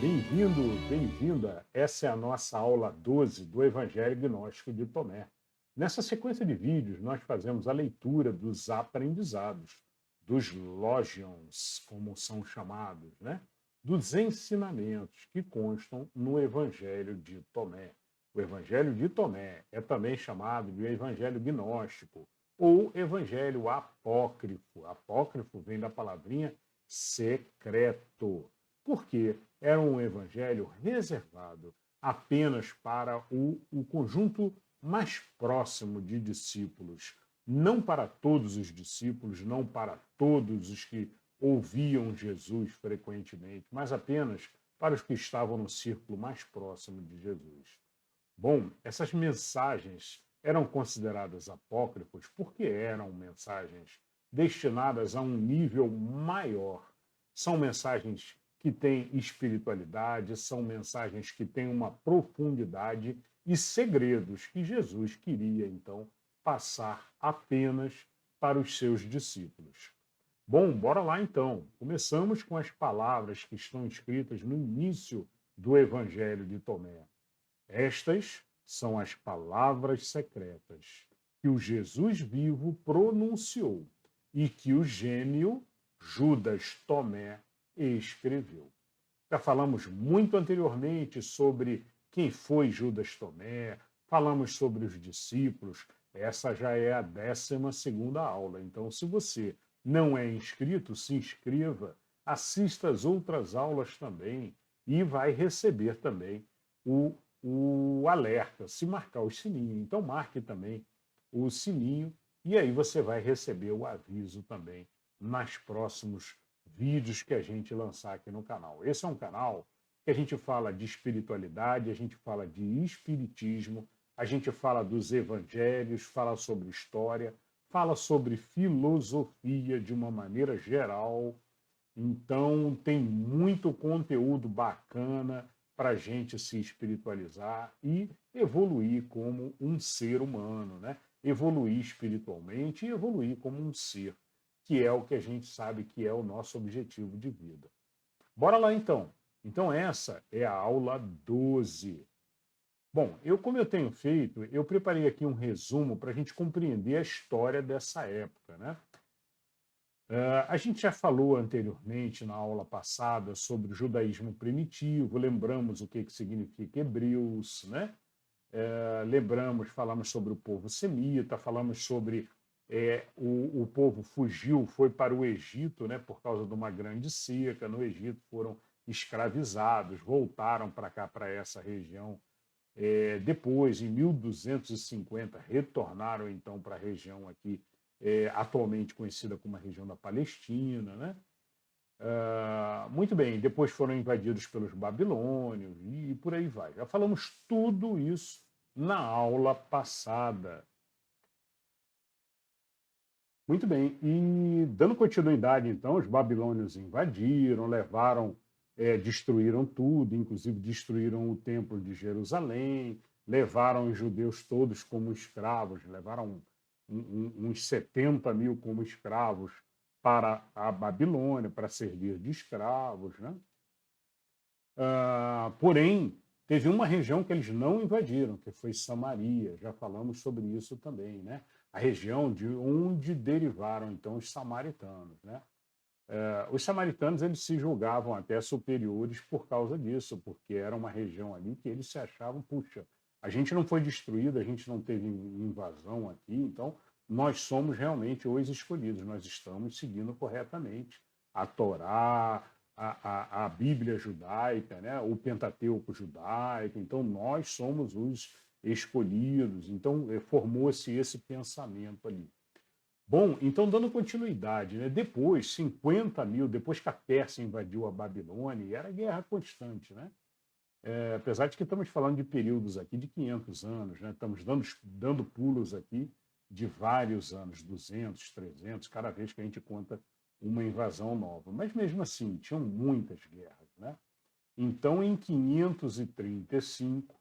Bem-vindo, bem-vinda. Essa é a nossa aula 12 do Evangelho Gnóstico de Tomé. Nessa sequência de vídeos, nós fazemos a leitura dos aprendizados, dos logions, como são chamados, né? Dos ensinamentos que constam no Evangelho de Tomé. O Evangelho de Tomé é também chamado de Evangelho Gnóstico ou Evangelho Apócrifo. Apócrifo vem da palavrinha secreto. Por quê? Era um evangelho reservado apenas para o conjunto mais próximo de discípulos, não para todos os discípulos, não para todos os que ouviam Jesus frequentemente, mas apenas para os que estavam no círculo mais próximo de Jesus. Bom, essas mensagens eram consideradas apócrifas porque eram mensagens destinadas a um nível maior. São mensagens que têm espiritualidade, são mensagens que têm uma profundidade e segredos que Jesus queria, então, passar apenas para os seus discípulos. Bom, bora lá então. Começamos com as palavras que estão escritas no início do Evangelho de Tomé. Estas são as palavras secretas que o Jesus vivo pronunciou e que o gênio Judas Tomé escreveu. Já falamos muito anteriormente sobre quem foi Judas Tomé, falamos sobre os discípulos, essa já é a 12ª aula. Então, se você não é inscrito, se inscreva, assista as outras aulas também e vai receber também o alerta, se marcar o sininho. Então, marque também o sininho e aí você vai receber o aviso também nas próximos vídeos que a gente lançar aqui no canal. Esse é um canal que a gente fala de espiritualidade, a gente fala de espiritismo, a gente fala dos evangelhos, fala sobre história, fala sobre filosofia de uma maneira geral. Então, tem muito conteúdo bacana para a gente se espiritualizar e evoluir como um ser humano, né? Evoluir espiritualmente e evoluir como um ser, que é o que a gente sabe que é o nosso objetivo de vida. Bora lá então. Então essa é a aula 12. Bom, como eu tenho feito, eu preparei aqui um resumo para a gente compreender a história dessa época, né? A gente já falou anteriormente na aula passada sobre o judaísmo primitivo, lembramos o que significa hebreus, né? Lembramos, falamos sobre o povo semita, falamos sobre o povo fugiu, foi para o Egito, né, por causa de uma grande seca. No Egito foram escravizados, voltaram para cá, para essa região. Depois, em 1250, retornaram então para a região aqui, atualmente conhecida como a região da Palestina, né? Muito bem, depois foram invadidos pelos babilônios e por aí vai. Já falamos tudo isso na aula passada. Muito bem, e dando continuidade, então, os babilônios invadiram, levaram, destruíram tudo, inclusive destruíram o templo de Jerusalém, levaram os judeus todos como escravos, levaram uns 70 mil como escravos para a Babilônia, para servir de escravos, né? Porém, teve uma região que eles não invadiram, que foi Samaria. Já falamos sobre isso também, né? A região de onde derivaram então os samaritanos, né? Os samaritanos eles se julgavam até superiores por causa disso, porque era uma região ali que eles se achavam, puxa, a gente não foi destruído, a gente não teve invasão aqui, então nós somos realmente os escolhidos, nós estamos seguindo corretamente a Torá, a Bíblia judaica, né? O Pentateuco judaico, então nós somos os escolhidos, então formou-se esse pensamento ali. Bom, então dando continuidade, né? Depois, 50 mil, depois que a Pérsia invadiu a Babilônia, e era guerra constante, né? Apesar de que estamos falando de períodos aqui de 500 anos, né? Estamos dando pulos aqui de vários anos, 200, 300, cada vez que a gente conta uma invasão nova. Mas mesmo assim, tinham muitas guerras, né? Então, em 535,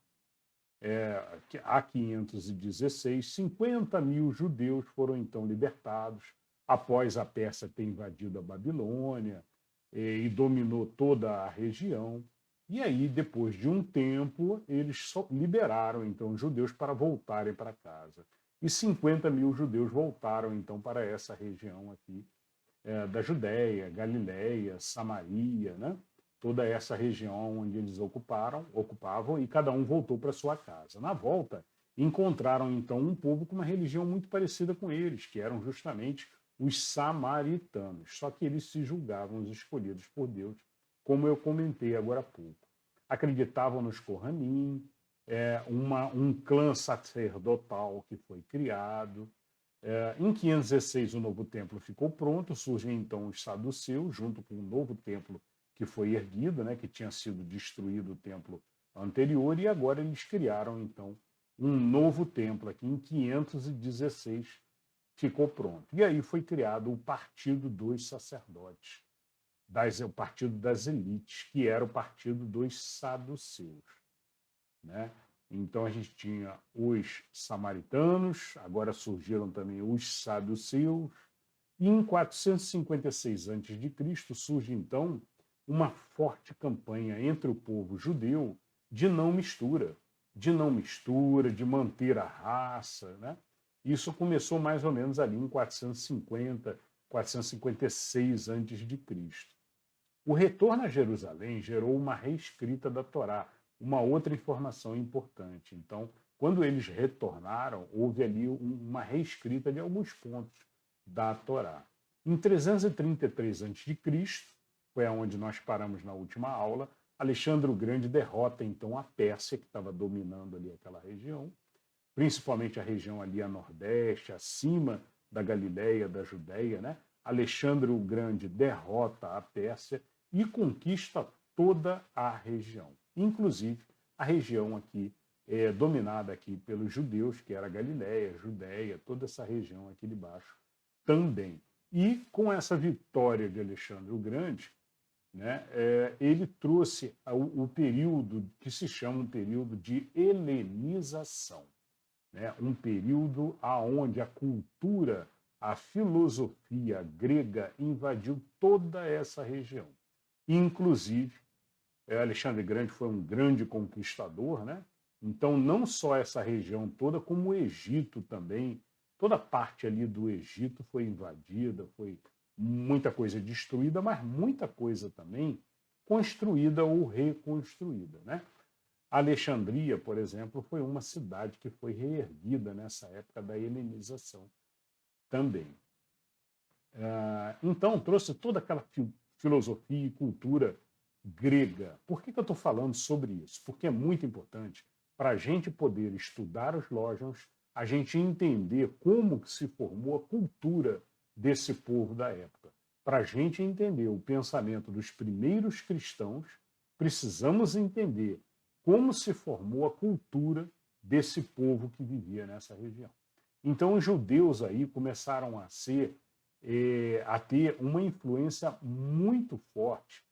a 516, 50 mil judeus foram então libertados após a Pérsia ter invadido a Babilônia e dominou toda a região. E aí, depois de um tempo, eles liberaram, então, os judeus para voltarem para casa. E 50 mil judeus voltaram, então, para essa região aqui da Judéia, Galiléia, Samaria, né? Toda essa região onde eles ocupavam, e cada um voltou para sua casa. Na volta, encontraram, então, um povo com uma religião muito parecida com eles, que eram justamente os samaritanos. Só que eles se julgavam os escolhidos por Deus, como eu comentei agora há pouco. Acreditavam nos Kohanim, um clã sacerdotal que foi criado. Em 516, o novo templo ficou pronto, surgem então os saduceus, junto com o novo templo que foi erguido, né, que tinha sido destruído o templo anterior, e agora eles criaram então um novo templo aqui em 516 ficou pronto. E aí foi criado o Partido dos Sacerdotes, o Partido das Elites, que era o Partido dos Saduceus, né? Então a gente tinha os samaritanos, agora surgiram também os saduceus, e em 456 a.C. surge então uma forte campanha entre o povo judeu de não mistura, de manter a raça, né? Isso começou mais ou menos ali em 450, 456 a.C. O retorno a Jerusalém gerou uma reescrita da Torá, uma outra informação importante. Então, quando eles retornaram, houve ali uma reescrita de alguns pontos da Torá. Em 333 a.C., foi aonde nós paramos na última aula, Alexandre o Grande derrota então a Pérsia, que estava dominando ali aquela região, principalmente a região ali a nordeste, acima da Galiléia, da Judéia, né? Alexandre o Grande derrota a Pérsia e conquista toda a região, inclusive a região aqui dominada aqui pelos judeus, que era a Galiléia, Judéia, toda essa região aqui de baixo também. E com essa vitória de Alexandre o Grande, né, ele trouxe o período que se chama um período de helenização, né, um período aonde a cultura, a filosofia grega invadiu toda essa região. Inclusive, Alexandre Grande foi um grande conquistador, né? Então, não só essa região toda, como o Egito também, toda parte ali do Egito foi invadida, foi muita coisa destruída, mas muita coisa também construída ou reconstruída, né? Alexandria, por exemplo, foi uma cidade que foi reerguida nessa época da helenização também. Então, trouxe toda aquela filosofia e cultura grega. Por que eu estou falando sobre isso? Porque é muito importante para a gente poder estudar os Lógions, a gente entender como que se formou a cultura desse povo da época. Para a gente entender o pensamento dos primeiros cristãos, precisamos entender como se formou a cultura desse povo que vivia nessa região. Então, os judeus aí começaram a ter uma influência muito forte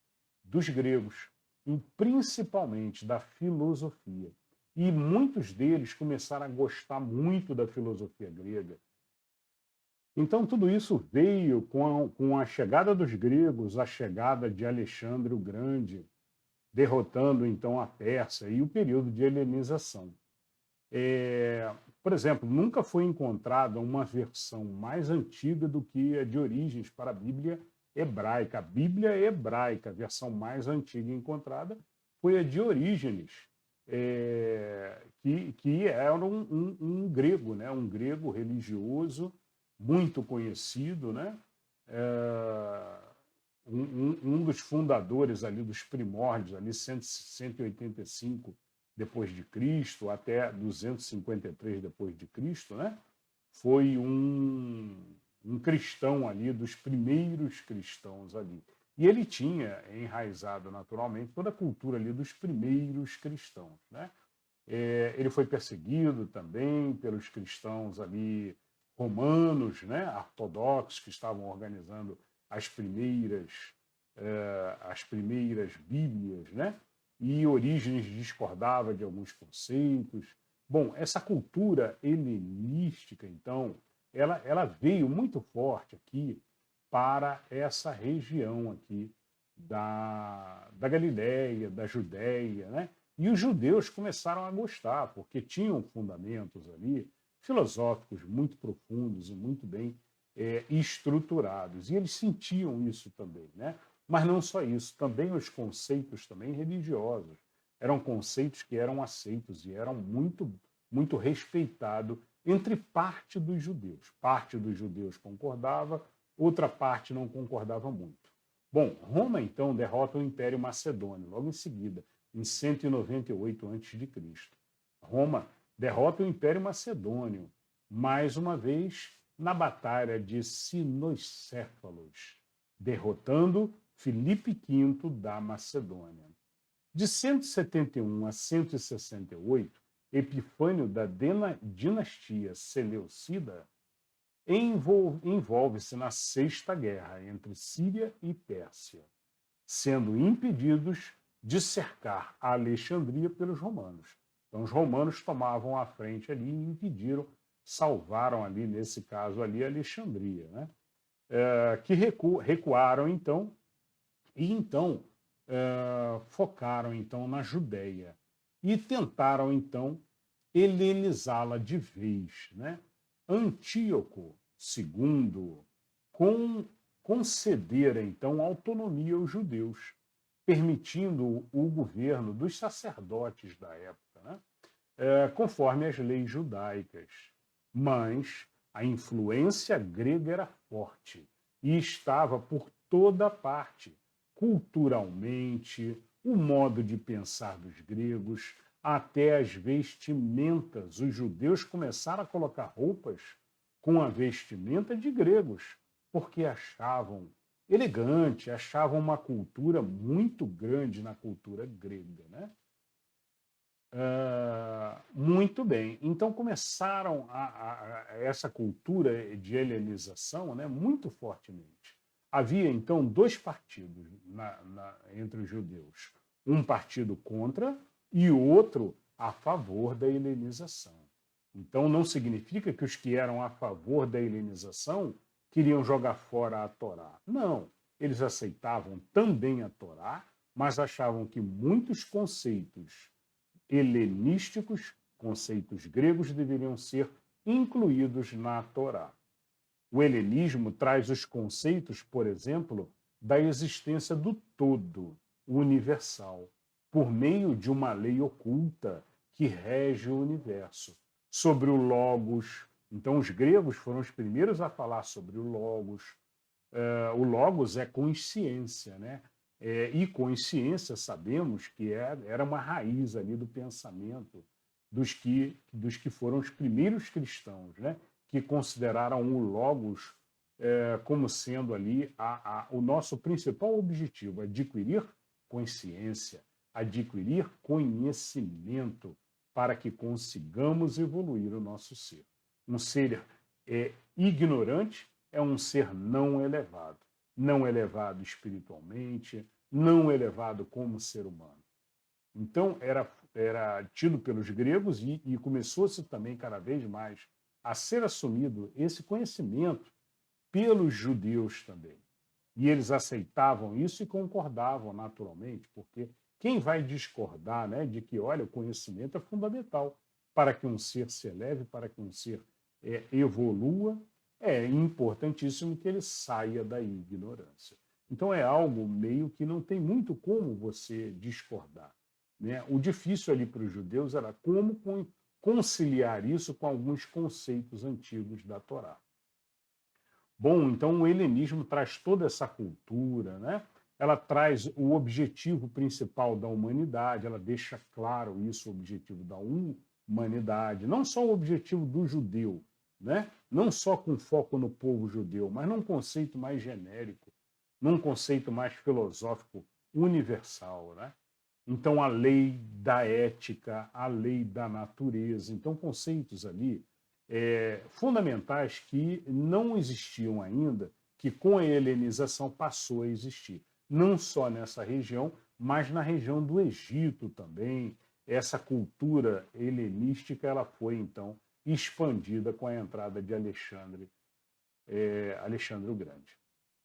dos gregos, e principalmente da filosofia. E muitos deles começaram a gostar muito da filosofia grega. Então, tudo isso veio com a chegada dos gregos, a chegada de Alexandre o Grande, derrotando então a Pérsia e o período de helenização. Por exemplo, nunca foi encontrada uma versão mais antiga do que a de origens para a Bíblia hebraica. A Bíblia hebraica, a versão mais antiga encontrada, foi a de Orígenes, que era um grego, né? Um grego religioso, muito conhecido, né? Um dos fundadores ali dos primórdios, ali 185 depois de Cristo até 253 depois de Cristo, né? Foi um cristão ali, dos primeiros cristãos ali. E ele tinha enraizado naturalmente toda a cultura ali dos primeiros cristãos, né? Ele foi perseguido também pelos cristãos ali romanos, né? Ortodoxos, que estavam organizando as primeiras Bíblias, né? E Orígenes discordava de alguns conceitos. Bom, essa cultura helenística, então, ela veio muito forte aqui para essa região aqui da Galileia, da Judéia, né? E os judeus começaram a gostar, porque tinham fundamentos ali filosóficos muito profundos e muito bem estruturados. E eles sentiam isso também, né? Mas não só isso, também os conceitos também religiosos. Eram conceitos que eram aceitos e eram muito respeitados entre parte dos judeus. Parte dos judeus concordava, outra parte não concordava muito. Bom, Roma, então, derrota o Império Macedônio, logo em seguida, em 198 a.C. Roma derrota o Império Macedônio, mais uma vez, na Batalha de Sinocéfalos, derrotando Filipe V da Macedônia. De 171 a 168, Epifânio da dinastia Seleucida envolve-se na Sexta Guerra entre Síria e Pérsia, sendo impedidos de cercar a Alexandria pelos romanos. Então, os romanos tomavam a frente ali e impediram, salvaram ali, nesse caso ali, a Alexandria, né? Que recuaram, então, e então focaram, então, na Judéia e tentaram, então, helenizá-la de vez, né? Antíoco II concedera, então, autonomia aos judeus, permitindo o governo dos sacerdotes da época, né? Conforme as leis judaicas. Mas a influência grega era forte e estava por toda parte, culturalmente, o modo de pensar dos gregos, até as vestimentas. Os judeus começaram a colocar roupas com a vestimenta de gregos, porque achavam elegante, achavam uma cultura muito grande na cultura grega, né? Muito bem. Então começaram essa cultura de helenização, né, muito fortemente. Havia, então, dois partidos entre os judeus. Um partido contra e outro a favor da helenização. Então não significa que os que eram a favor da helenização queriam jogar fora a Torá. Não. Eles aceitavam também a Torá, mas achavam que muitos conceitos helenísticos, conceitos gregos, deveriam ser incluídos na Torá. O helenismo traz os conceitos, por exemplo, da existência do todo, universal, por meio de uma lei oculta que rege o universo, sobre o logos. Então, os gregos foram os primeiros a falar sobre o logos. O logos é consciência, né? E consciência, sabemos que era uma raiz ali do pensamento dos que foram os primeiros cristãos, né? Que consideraram o logos como sendo ali o nosso principal objetivo, adquirir consciência, adquirir conhecimento para que consigamos evoluir o nosso ser. Um ser ignorante é um ser não elevado espiritualmente, não elevado como ser humano. Então, era tido pelos gregos e começou-se também cada vez mais a ser assumido esse conhecimento pelos judeus também. E eles aceitavam isso e concordavam naturalmente, porque quem vai discordar, né, de que, olha, o conhecimento é fundamental para que um ser se eleve, para que um ser evolua, é importantíssimo que ele saia da ignorância. Então é algo meio que não tem muito como você discordar, né? O difícil ali para os judeus era como conciliar isso com alguns conceitos antigos da Torá. Bom, então o helenismo traz toda essa cultura, né? Ela traz o objetivo principal da humanidade, ela deixa claro isso, o objetivo da humanidade, não só o objetivo do judeu, né? Não só com foco no povo judeu, mas num conceito mais genérico, num conceito mais filosófico universal, né? Então, a lei da ética, a lei da natureza, então conceitos ali fundamentais que não existiam ainda, que com a helenização passou a existir. Não só nessa região, mas na região do Egito também. Essa cultura helenística ela foi, então, expandida com a entrada de Alexandre o Grande,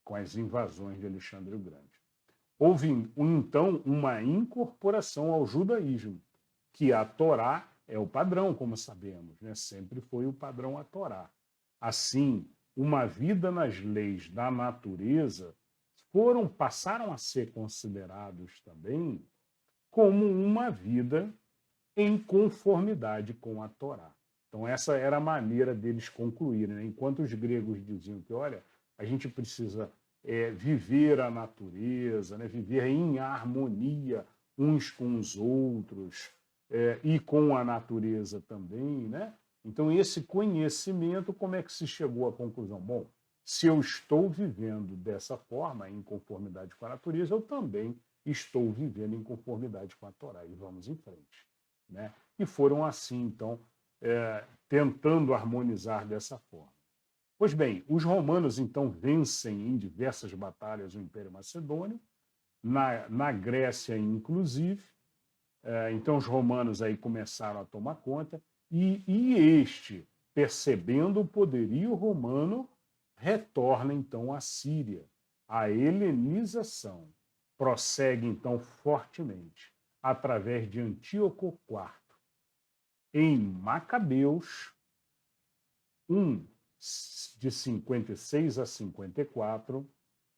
com as invasões de Alexandre o Grande. Houve, então, uma incorporação ao judaísmo, que a Torá é o padrão, como sabemos, né? Sempre foi o padrão a Torá. Assim, uma vida nas leis da natureza passaram a ser considerados também como uma vida em conformidade com a Torá. Então, essa era a maneira deles concluírem, né? Enquanto os gregos diziam que, olha, a gente precisa viver a natureza, né? Viver em harmonia uns com os outros e com a natureza também, né? Então, esse conhecimento, como é que se chegou à conclusão? Bom, se eu estou vivendo dessa forma, em conformidade com a natureza, eu também estou vivendo em conformidade com a Torá. E vamos em frente, né? E foram assim, então, tentando harmonizar dessa forma. Pois bem, os romanos, então, vencem em diversas batalhas o Império Macedônio, na Grécia, inclusive. Então, os romanos aí começaram a tomar conta, e este, percebendo o poderio romano, retorna, então, à Síria. A helenização prossegue, então, fortemente, através de Antíoco IV. Em Macabeus 1, de 56 a 54,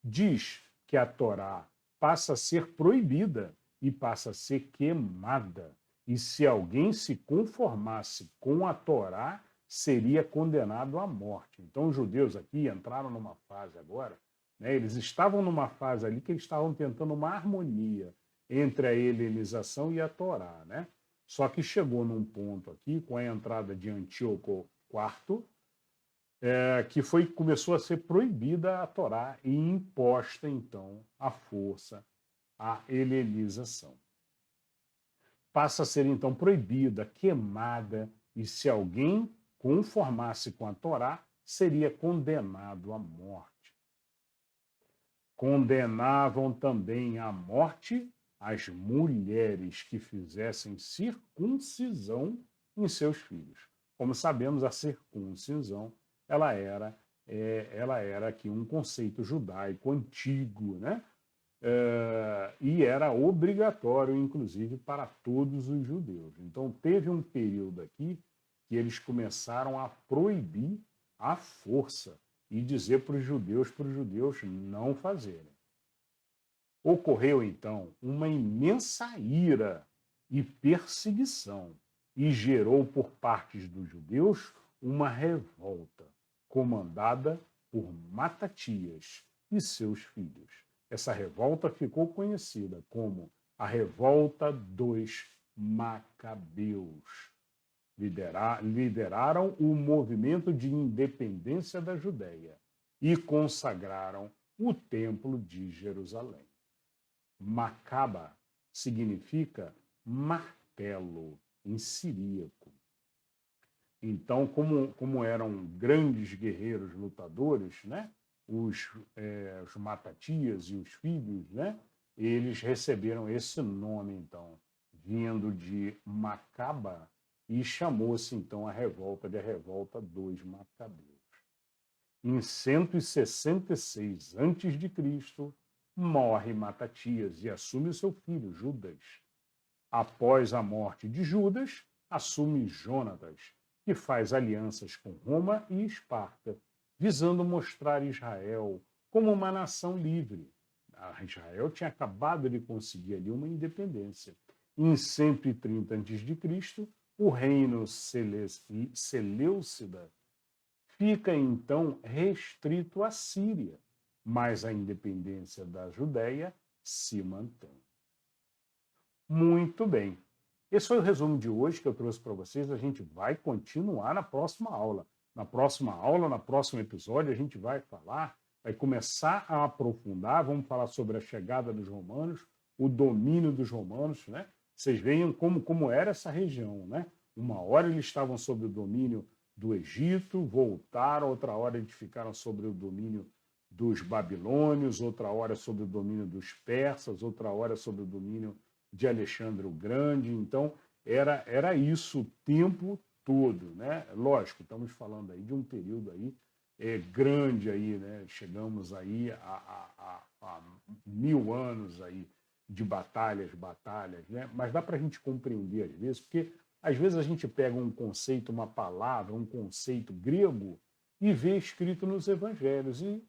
diz que a Torá passa a ser proibida e passa a ser queimada. E se alguém se conformasse com a Torá, seria condenado à morte. Então, os judeus aqui entraram numa fase agora, né? Eles estavam numa fase ali que eles estavam tentando uma harmonia entre a helenização e a Torá, né? Só que chegou num ponto aqui, com a entrada de Antíoco IV, que começou a ser proibida a Torá e imposta, então, à força, a helenização. Passa a ser, então, proibida, queimada, e se alguém conformasse com a Torá, seria condenado à morte. Condenavam também à morte as mulheres que fizessem circuncisão em seus filhos. Como sabemos, a circuncisão ela era aqui um conceito judaico antigo, né? E era obrigatório, inclusive, para todos os judeus. Então, teve um período aqui que eles começaram a proibir à força e dizer para os judeus não fazerem. Ocorreu, então, uma imensa ira e perseguição e gerou por partes dos judeus uma revolta, comandada por Matatias e seus filhos. Essa revolta ficou conhecida como a Revolta dos Macabeus. Lideraram o movimento de independência da Judéia e consagraram o Templo de Jerusalém. Macaba significa martelo em siríaco. Então, como eram grandes guerreiros lutadores, né? Os Matatias e os filhos, né? Eles receberam esse nome, então, vindo de Macaba, e chamou-se, então, a revolta dos Macabeus. Em 166 a.C., morre Matatias e assume o seu filho, Judas. Após a morte de Judas, assume Jonatas, que faz alianças com Roma e Esparta, visando mostrar Israel como uma nação livre. Israel tinha acabado de conseguir ali uma independência. Em 130 a.C., o reino seleucida fica então restrito à Síria, mas a independência da Judéia se mantém. Muito bem. Esse foi o resumo de hoje que eu trouxe para vocês. A gente vai continuar na próxima aula. Na próxima aula, no próximo episódio, a gente vai começar a aprofundar, vamos falar sobre a chegada dos romanos, o domínio dos romanos, né? Vocês veem como era essa região, né? Uma hora eles estavam sob o domínio do Egito, voltaram, outra hora eles ficaram sob o domínio dos babilônios, outra hora sob o domínio dos persas, outra hora sob o domínio de Alexandre o Grande. Então, era isso o tempo todo, né? Lógico, estamos falando aí de um período aí grande aí, né? Chegamos aí há 1000 anos aí de batalhas, né? Mas dá para a gente compreender às vezes, porque às vezes a gente pega um conceito, uma palavra, um conceito grego e vê escrito nos evangelhos. E,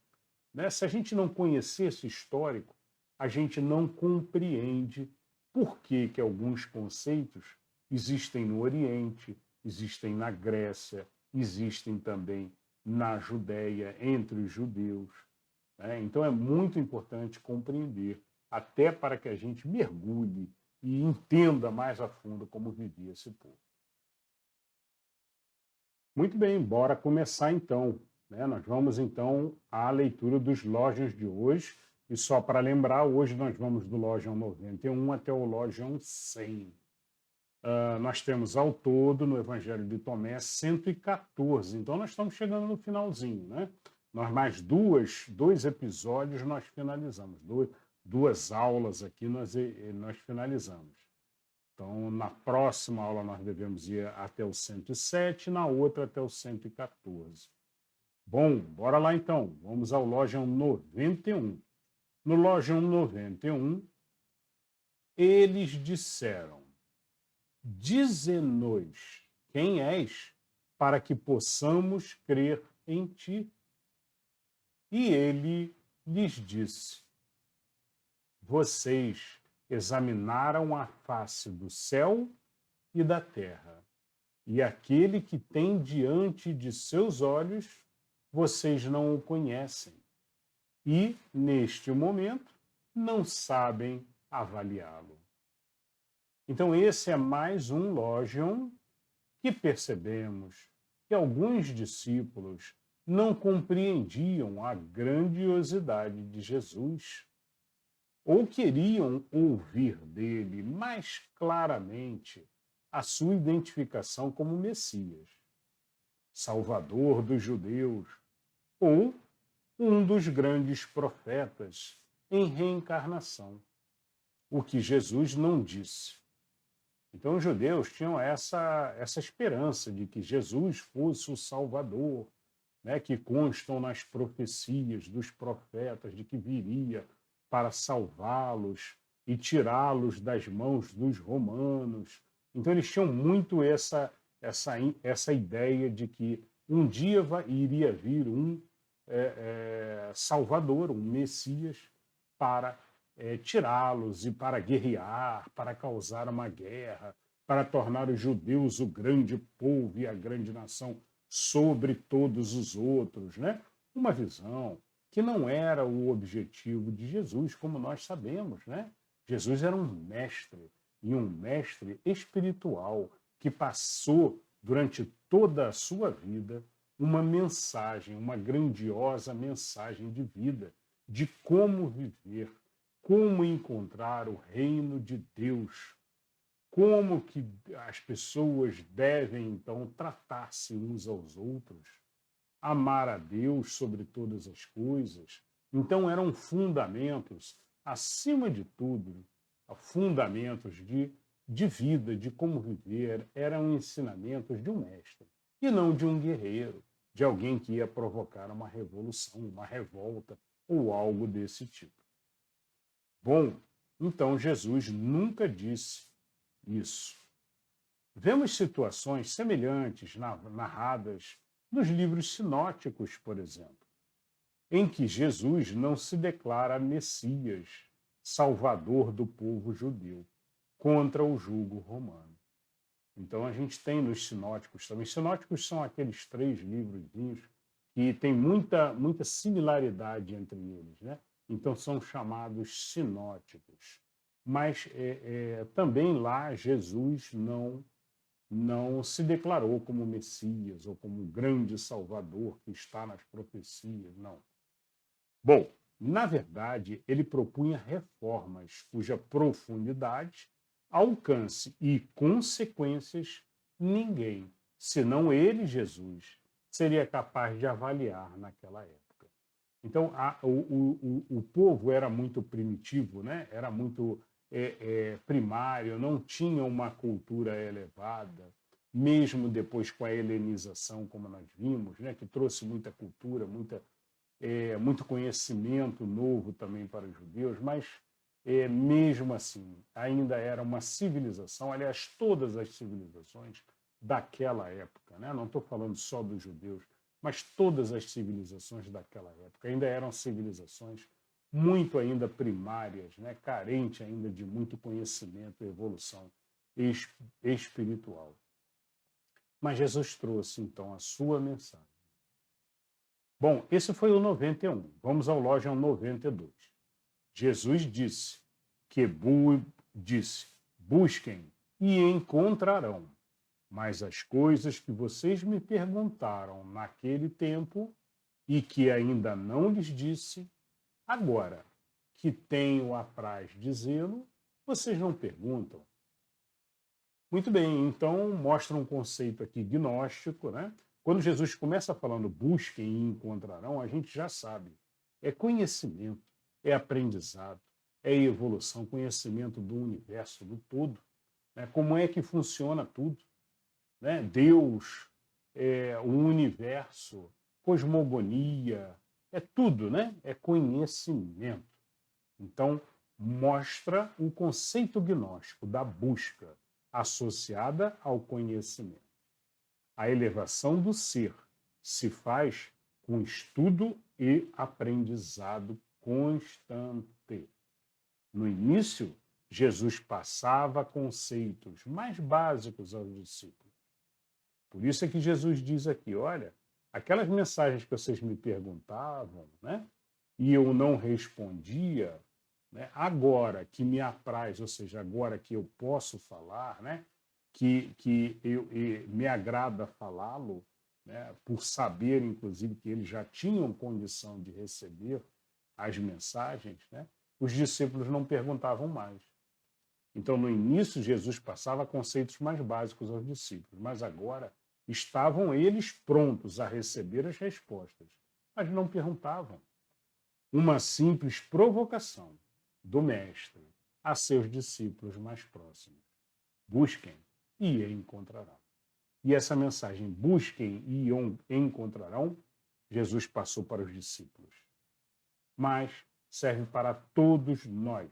né, se a gente não conhecer esse histórico, a gente não compreende por que que alguns conceitos existem no Oriente, existem na Grécia, existem também na Judéia, entre os judeus, né? Então é muito importante compreender, até para que a gente mergulhe e entenda mais a fundo como vivia esse povo. Muito bem, bora começar então, né? Nós vamos então à leitura dos Lógions de hoje. E só para lembrar, hoje nós vamos do Lógion 91 até o Lógion 100. Nós temos ao todo, no Evangelho de Tomé, 114. Então nós estamos chegando no finalzinho, né? Nós mais dois episódios nós finalizamos. Duas aulas aqui nós finalizamos. Então, na próxima aula nós devemos ir até o 107, na outra até o 114. Bom, bora lá então. Vamos ao Lógion 91. No Lógion 91, eles disseram: dize-nos quem és, para que possamos crer em ti. E ele lhes disse: vocês examinaram a face do céu e da terra, e aquele que tem diante de seus olhos, vocês não o conhecem, e, neste momento, não sabem avaliá-lo. Então, esse é mais um Lógion que percebemos que alguns discípulos não compreendiam a grandiosidade de Jesus, ou queriam ouvir dele mais claramente a sua identificação como Messias, Salvador dos judeus, ou um dos grandes profetas em reencarnação, o que Jesus não disse. Então os judeus tinham essa esperança de que Jesus fosse o Salvador, né, que constam nas profecias dos profetas, de que viria para salvá-los e tirá-los das mãos dos romanos. Então eles tinham muito essa ideia de que um dia iria vir um Salvador, um Messias, para tirá-los e para guerrear, para causar uma guerra, para tornar os judeus o grande povo e a grande nação sobre todos os outros, né? Uma visão que não era o objetivo de Jesus, como nós sabemos, né? Jesus era um mestre, e um mestre espiritual que passou durante toda a sua vida uma mensagem, uma grandiosa mensagem de vida, de como viver, como encontrar o reino de Deus, como que as pessoas devem, então, tratar-se uns aos outros, amar a Deus sobre todas as coisas. Então, eram fundamentos, acima de tudo, fundamentos de vida, de como viver, eram ensinamentos de um mestre, e não de um guerreiro, de alguém que ia provocar uma revolução, uma revolta ou algo desse tipo. Bom, então Jesus nunca disse isso. Vemos situações semelhantes narradas nos livros sinóticos, por exemplo, em que Jesus não se declara Messias, Salvador do povo judeu, contra o jugo romano. Então a gente tem nos sinóticos também. Sinóticos são aqueles 3 livrozinhos que têm muita similaridade entre eles, né? Então são chamados sinóticos. Mas também lá Jesus não se declarou como Messias ou como o grande Salvador que está nas profecias, não. Bom, na verdade, ele propunha reformas cuja profundidade, alcance e consequências ninguém, senão ele, Jesus, seria capaz de avaliar naquela época. Então, o povo era muito primitivo, né? Era muito primário, não tinha uma cultura elevada, mesmo depois com a helenização, como nós vimos, né? Que trouxe muita cultura, muita muito conhecimento novo também para os judeus, mas mesmo assim ainda era uma civilização, aliás, todas as civilizações daquela época, né? Não estou falando só dos judeus, mas todas as civilizações daquela época ainda eram civilizações muito ainda primárias, né? Carente ainda de muito conhecimento e evolução espiritual. Mas Jesus trouxe, então, a sua mensagem. Bom, esse foi o 91. Vamos ao Logion 92. Jesus disse disse, busquem e encontrarão. Mas as coisas que vocês me perguntaram naquele tempo e que ainda não lhes disse, agora que tenho apraz dizê-lo, vocês não perguntam. Muito bem, então mostra um conceito aqui gnóstico, né? Quando Jesus começa falando busquem e encontrarão, a gente já sabe. É conhecimento, é aprendizado, é evolução, conhecimento do universo, do todo. Né? Como é que funciona tudo? Né? Deus, o universo, cosmogonia, é tudo, né? É conhecimento. Então, mostra o conceito gnóstico da busca associada ao conhecimento. A elevação do ser se faz com estudo e aprendizado constante. No início, Jesus passava conceitos mais básicos aos discípulos. Por isso é que Jesus diz aqui, olha, aquelas mensagens que vocês me perguntavam, né, e eu não respondia, né, agora que me apraz, ou seja, agora que eu posso falar, né, que me agrada falá-lo, né, por saber, inclusive, que eles já tinham condição de receber as mensagens, né, os discípulos não perguntavam mais. Então, no início, Jesus passava conceitos mais básicos aos discípulos, mas agora estavam eles prontos a receber as respostas, mas não perguntavam. Uma simples provocação do Mestre a seus discípulos mais próximos. Busquem e encontrarão. E essa mensagem, busquem e encontrarão, Jesus passou para os discípulos. Mas serve para todos nós,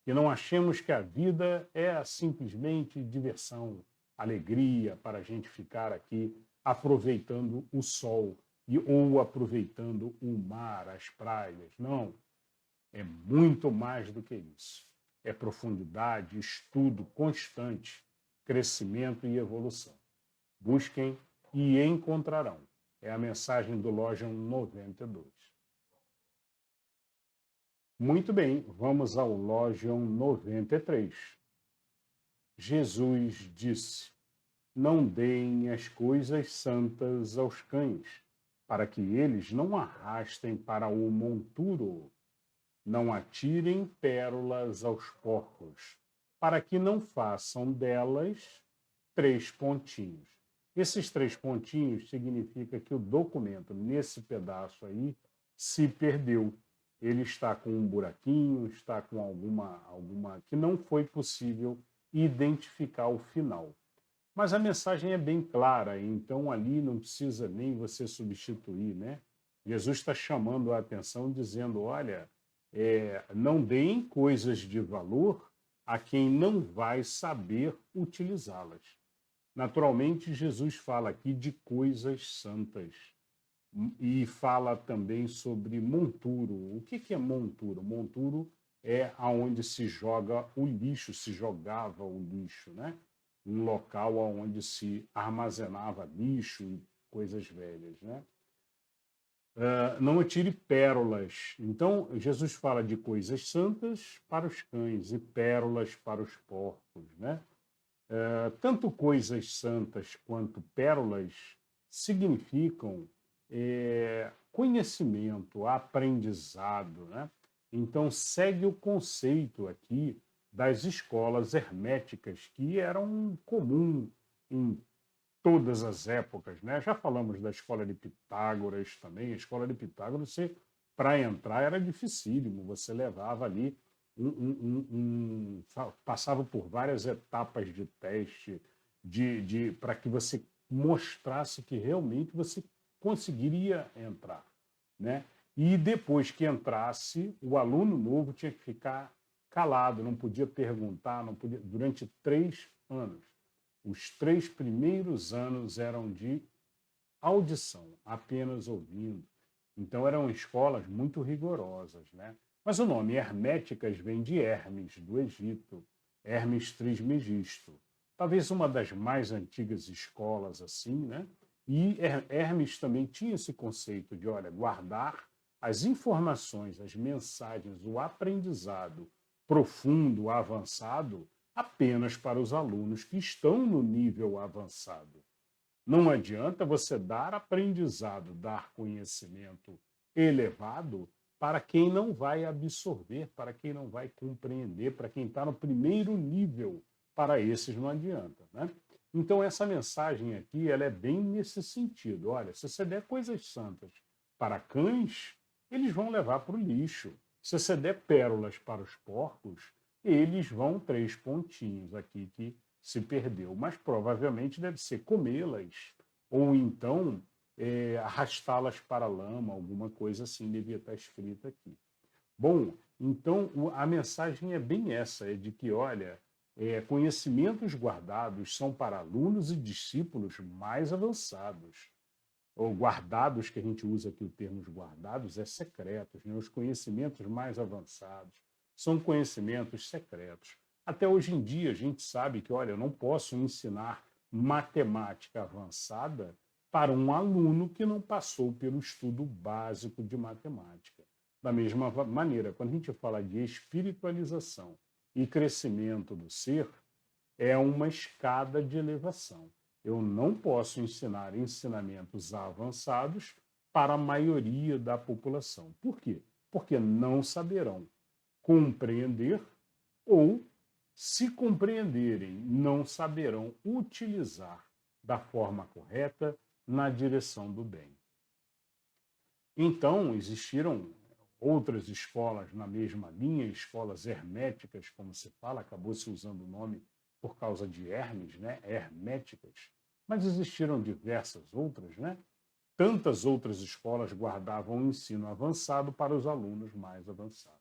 que não achemos que a vida é simplesmente diversão, alegria, para a gente ficar aqui aproveitando o sol ou aproveitando o mar, as praias. Não, é muito mais do que isso. É profundidade, estudo constante, crescimento e evolução. Busquem e encontrarão. É a mensagem do Logion 92. Muito bem, vamos ao Logion 93. Jesus disse, não deem as coisas santas aos cães, para que eles não arrastem para o monturo. Não atirem pérolas aos porcos, para que não façam delas 3 pontinhos. Esses 3 pontinhos significa que o documento, nesse pedaço aí, se perdeu. Ele está com um buraquinho, está com alguma que não foi possível identificar o final. Mas a mensagem é bem clara, então ali não precisa nem você substituir, né? Jesus está chamando a atenção, dizendo, olha, não deem coisas de valor a quem não vai saber utilizá-las. Naturalmente, Jesus fala aqui de coisas santas e fala também sobre monturo. O que é monturo? Monturo é aonde se joga o lixo, se jogava o lixo, né? Um local onde se armazenava lixo e coisas velhas, né? Não atire pérolas. Então, Jesus fala de coisas santas para os cães e pérolas para os porcos, né? Tanto coisas santas quanto pérolas significam conhecimento, aprendizado, né? Então, segue o conceito aqui das escolas herméticas, que eram comum em todas as épocas, né? Já falamos da escola de Pitágoras também. A escola de Pitágoras, para entrar era dificílimo, você levava ali passava por várias etapas de teste para que você mostrasse que realmente você conseguiria entrar, né? E depois que entrasse, o aluno novo tinha que ficar calado, não podia perguntar, não podia, durante 3 anos. Os 3 primeiros anos eram de audição, apenas ouvindo. Então eram escolas muito rigorosas, né? Mas o nome Herméticas vem de Hermes, do Egito, Hermes Trismegisto. Talvez uma das mais antigas escolas assim, né? E Hermes também tinha esse conceito de, olha, guardar as informações, as mensagens, o aprendizado profundo, avançado, apenas para os alunos que estão no nível avançado. Não adianta você dar aprendizado, dar conhecimento elevado para quem não vai absorver, para quem não vai compreender, para quem está no primeiro nível. Para esses não adianta, né? Então essa mensagem aqui, ela é bem nesse sentido. Olha, se você der coisas santas para cães, eles vão levar para o lixo. Se você der pérolas para os porcos, eles vão 3 pontinhos aqui que se perdeu. Mas provavelmente deve ser comê-las ou então arrastá-las para a lama, alguma coisa assim devia estar escrita aqui. Bom, então a mensagem é bem essa, é de que, olha, conhecimentos guardados são para alunos e discípulos mais avançados. Ou guardados, que a gente usa aqui o termo guardados, é secretos, né? Os conhecimentos mais avançados são conhecimentos secretos. Até hoje em dia a gente sabe que, olha, eu não posso ensinar matemática avançada para um aluno que não passou pelo estudo básico de matemática. Da mesma maneira, quando a gente fala de espiritualização e crescimento do ser, é uma escada de elevação. Eu não posso ensinar ensinamentos avançados para a maioria da população. Por quê? Porque não saberão compreender ou, se compreenderem, não saberão utilizar da forma correta na direção do bem. Então, existiram outras escolas na mesma linha, escolas herméticas, como se fala, acabou se usando o nome por causa de Hermes, né? Herméticas. Mas existiram diversas outras, né? Tantas outras escolas guardavam o ensino avançado para os alunos mais avançados.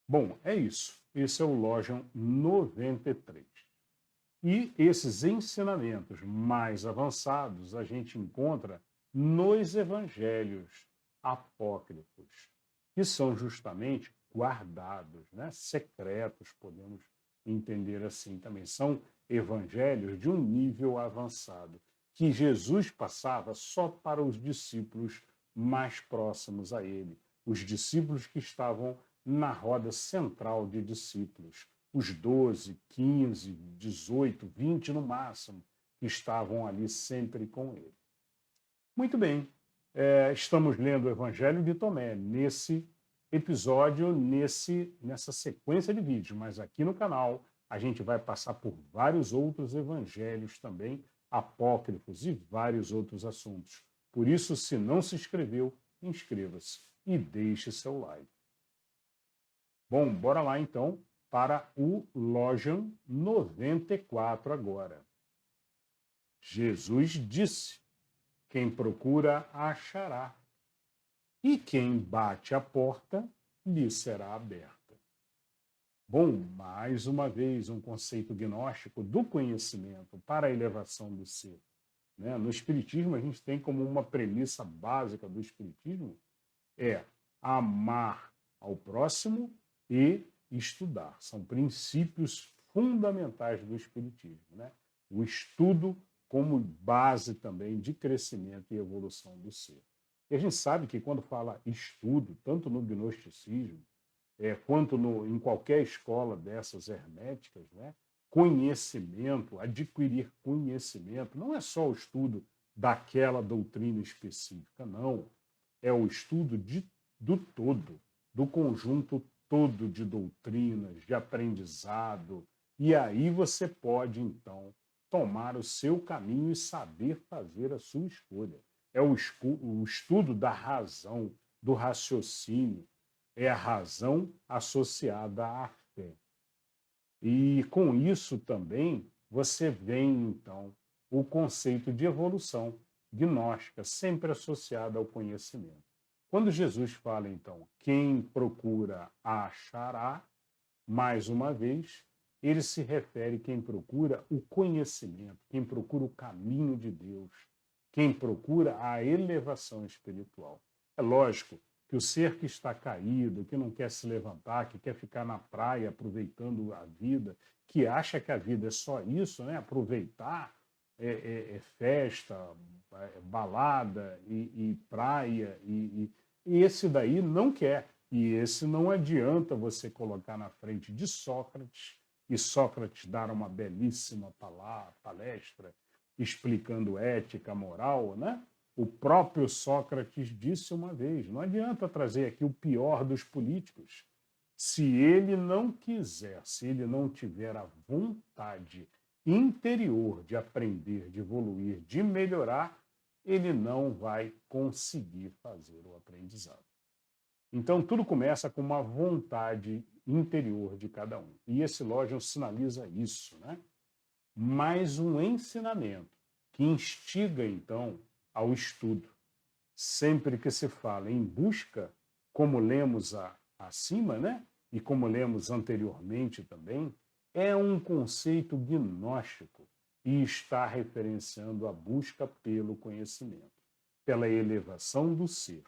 Bom, é isso. Esse é o Logion 93. E esses ensinamentos mais avançados a gente encontra nos evangelhos apócrifos, que são justamente guardados, né? Secretos, podemos entender assim também. São evangelhos de um nível avançado, que Jesus passava só para os discípulos mais próximos a ele, os discípulos que estavam na roda central de discípulos, os 12, 15, 18, 20 no máximo, que estavam ali sempre com ele. Muito bem, estamos lendo o Evangelho de Tomé nesse episódio, nessa sequência de vídeos, mas aqui no canal a gente vai passar por vários outros evangelhos também, apócrifos e vários outros assuntos. Por isso, se não se inscreveu, inscreva-se e deixe seu like. Bom, bora lá então para o Logion 94 agora. Jesus disse: quem procura, achará, e quem bate a porta, lhe será aberta. Bom, mais uma vez, um conceito gnóstico do conhecimento para a elevação do ser. Né? No Espiritismo, a gente tem como uma premissa básica do Espiritismo amar ao próximo e estudar. São princípios fundamentais do Espiritismo. Né? O estudo como base também de crescimento e evolução do ser. E a gente sabe que quando fala estudo, tanto no gnosticismo, quanto em qualquer escola dessas herméticas, né? Conhecimento, adquirir conhecimento, não é só o estudo daquela doutrina específica, não. É o estudo do todo, do conjunto todo de doutrinas, de aprendizado. E aí você pode, então, tomar o seu caminho e saber fazer a sua escolha. É o estudo da razão, do raciocínio. É a razão associada à fé. E com isso também você vem, então, o conceito de evolução gnóstica, sempre associado ao conhecimento. Quando Jesus fala, então, quem procura achará, mais uma vez, ele se refere a quem procura o conhecimento, quem procura o caminho de Deus, quem procura a elevação espiritual. É lógico que o ser que está caído, que não quer se levantar, que quer ficar na praia aproveitando a vida, que acha que a vida é só isso, né? Aproveitar é festa, balada e praia, e esse daí não quer. E esse não adianta você colocar na frente de Sócrates, e Sócrates dar uma belíssima palestra explicando ética, moral, né? O próprio Sócrates disse uma vez: não adianta trazer aqui o pior dos políticos. Se ele não quiser, se ele não tiver a vontade interior de aprender, de evoluir, de melhorar, ele não vai conseguir fazer o aprendizado. Então, tudo começa com uma vontade interior de cada um. E esse Logion sinaliza isso, né? Mais um ensinamento que instiga, então, ao estudo. Sempre que se fala em busca, como lemos acima, né? E como lemos anteriormente também, é um conceito gnóstico e está referenciando a busca pelo conhecimento, pela elevação do ser,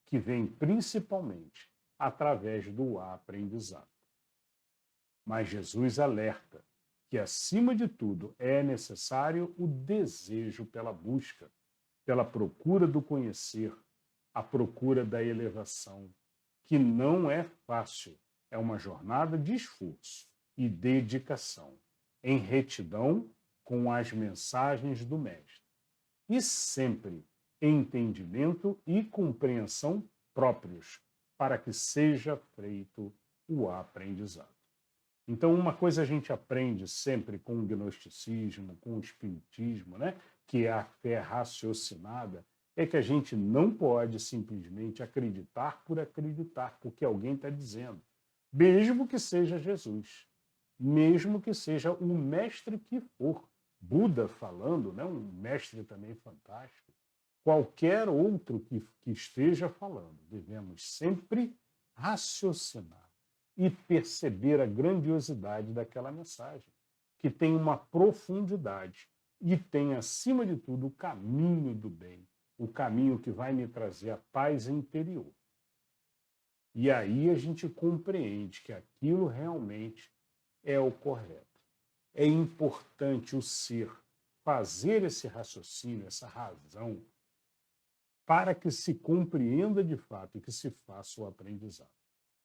que vem principalmente através do aprendizado. Mas Jesus alerta que, acima de tudo, é necessário o desejo pela busca, pela procura do conhecer, a procura da elevação, que não é fácil, é uma jornada de esforço e dedicação, em retidão com as mensagens do Mestre, e sempre entendimento e compreensão próprios, para que seja feito o aprendizado. Então, uma coisa a gente aprende sempre com o gnosticismo, com o espiritismo, né, que é a fé raciocinada, é que a gente não pode simplesmente acreditar por acreditar, porque alguém está dizendo, mesmo que seja Jesus, mesmo que seja o mestre que for, Buda falando, né, um mestre também fantástico, qualquer outro que esteja falando, devemos sempre raciocinar e perceber a grandiosidade daquela mensagem, que tem uma profundidade e tem, acima de tudo, o caminho do bem, o caminho que vai me trazer a paz interior. E aí a gente compreende que aquilo realmente é o correto. É importante o ser fazer esse raciocínio, essa razão, para que se compreenda de fato e que se faça o aprendizado.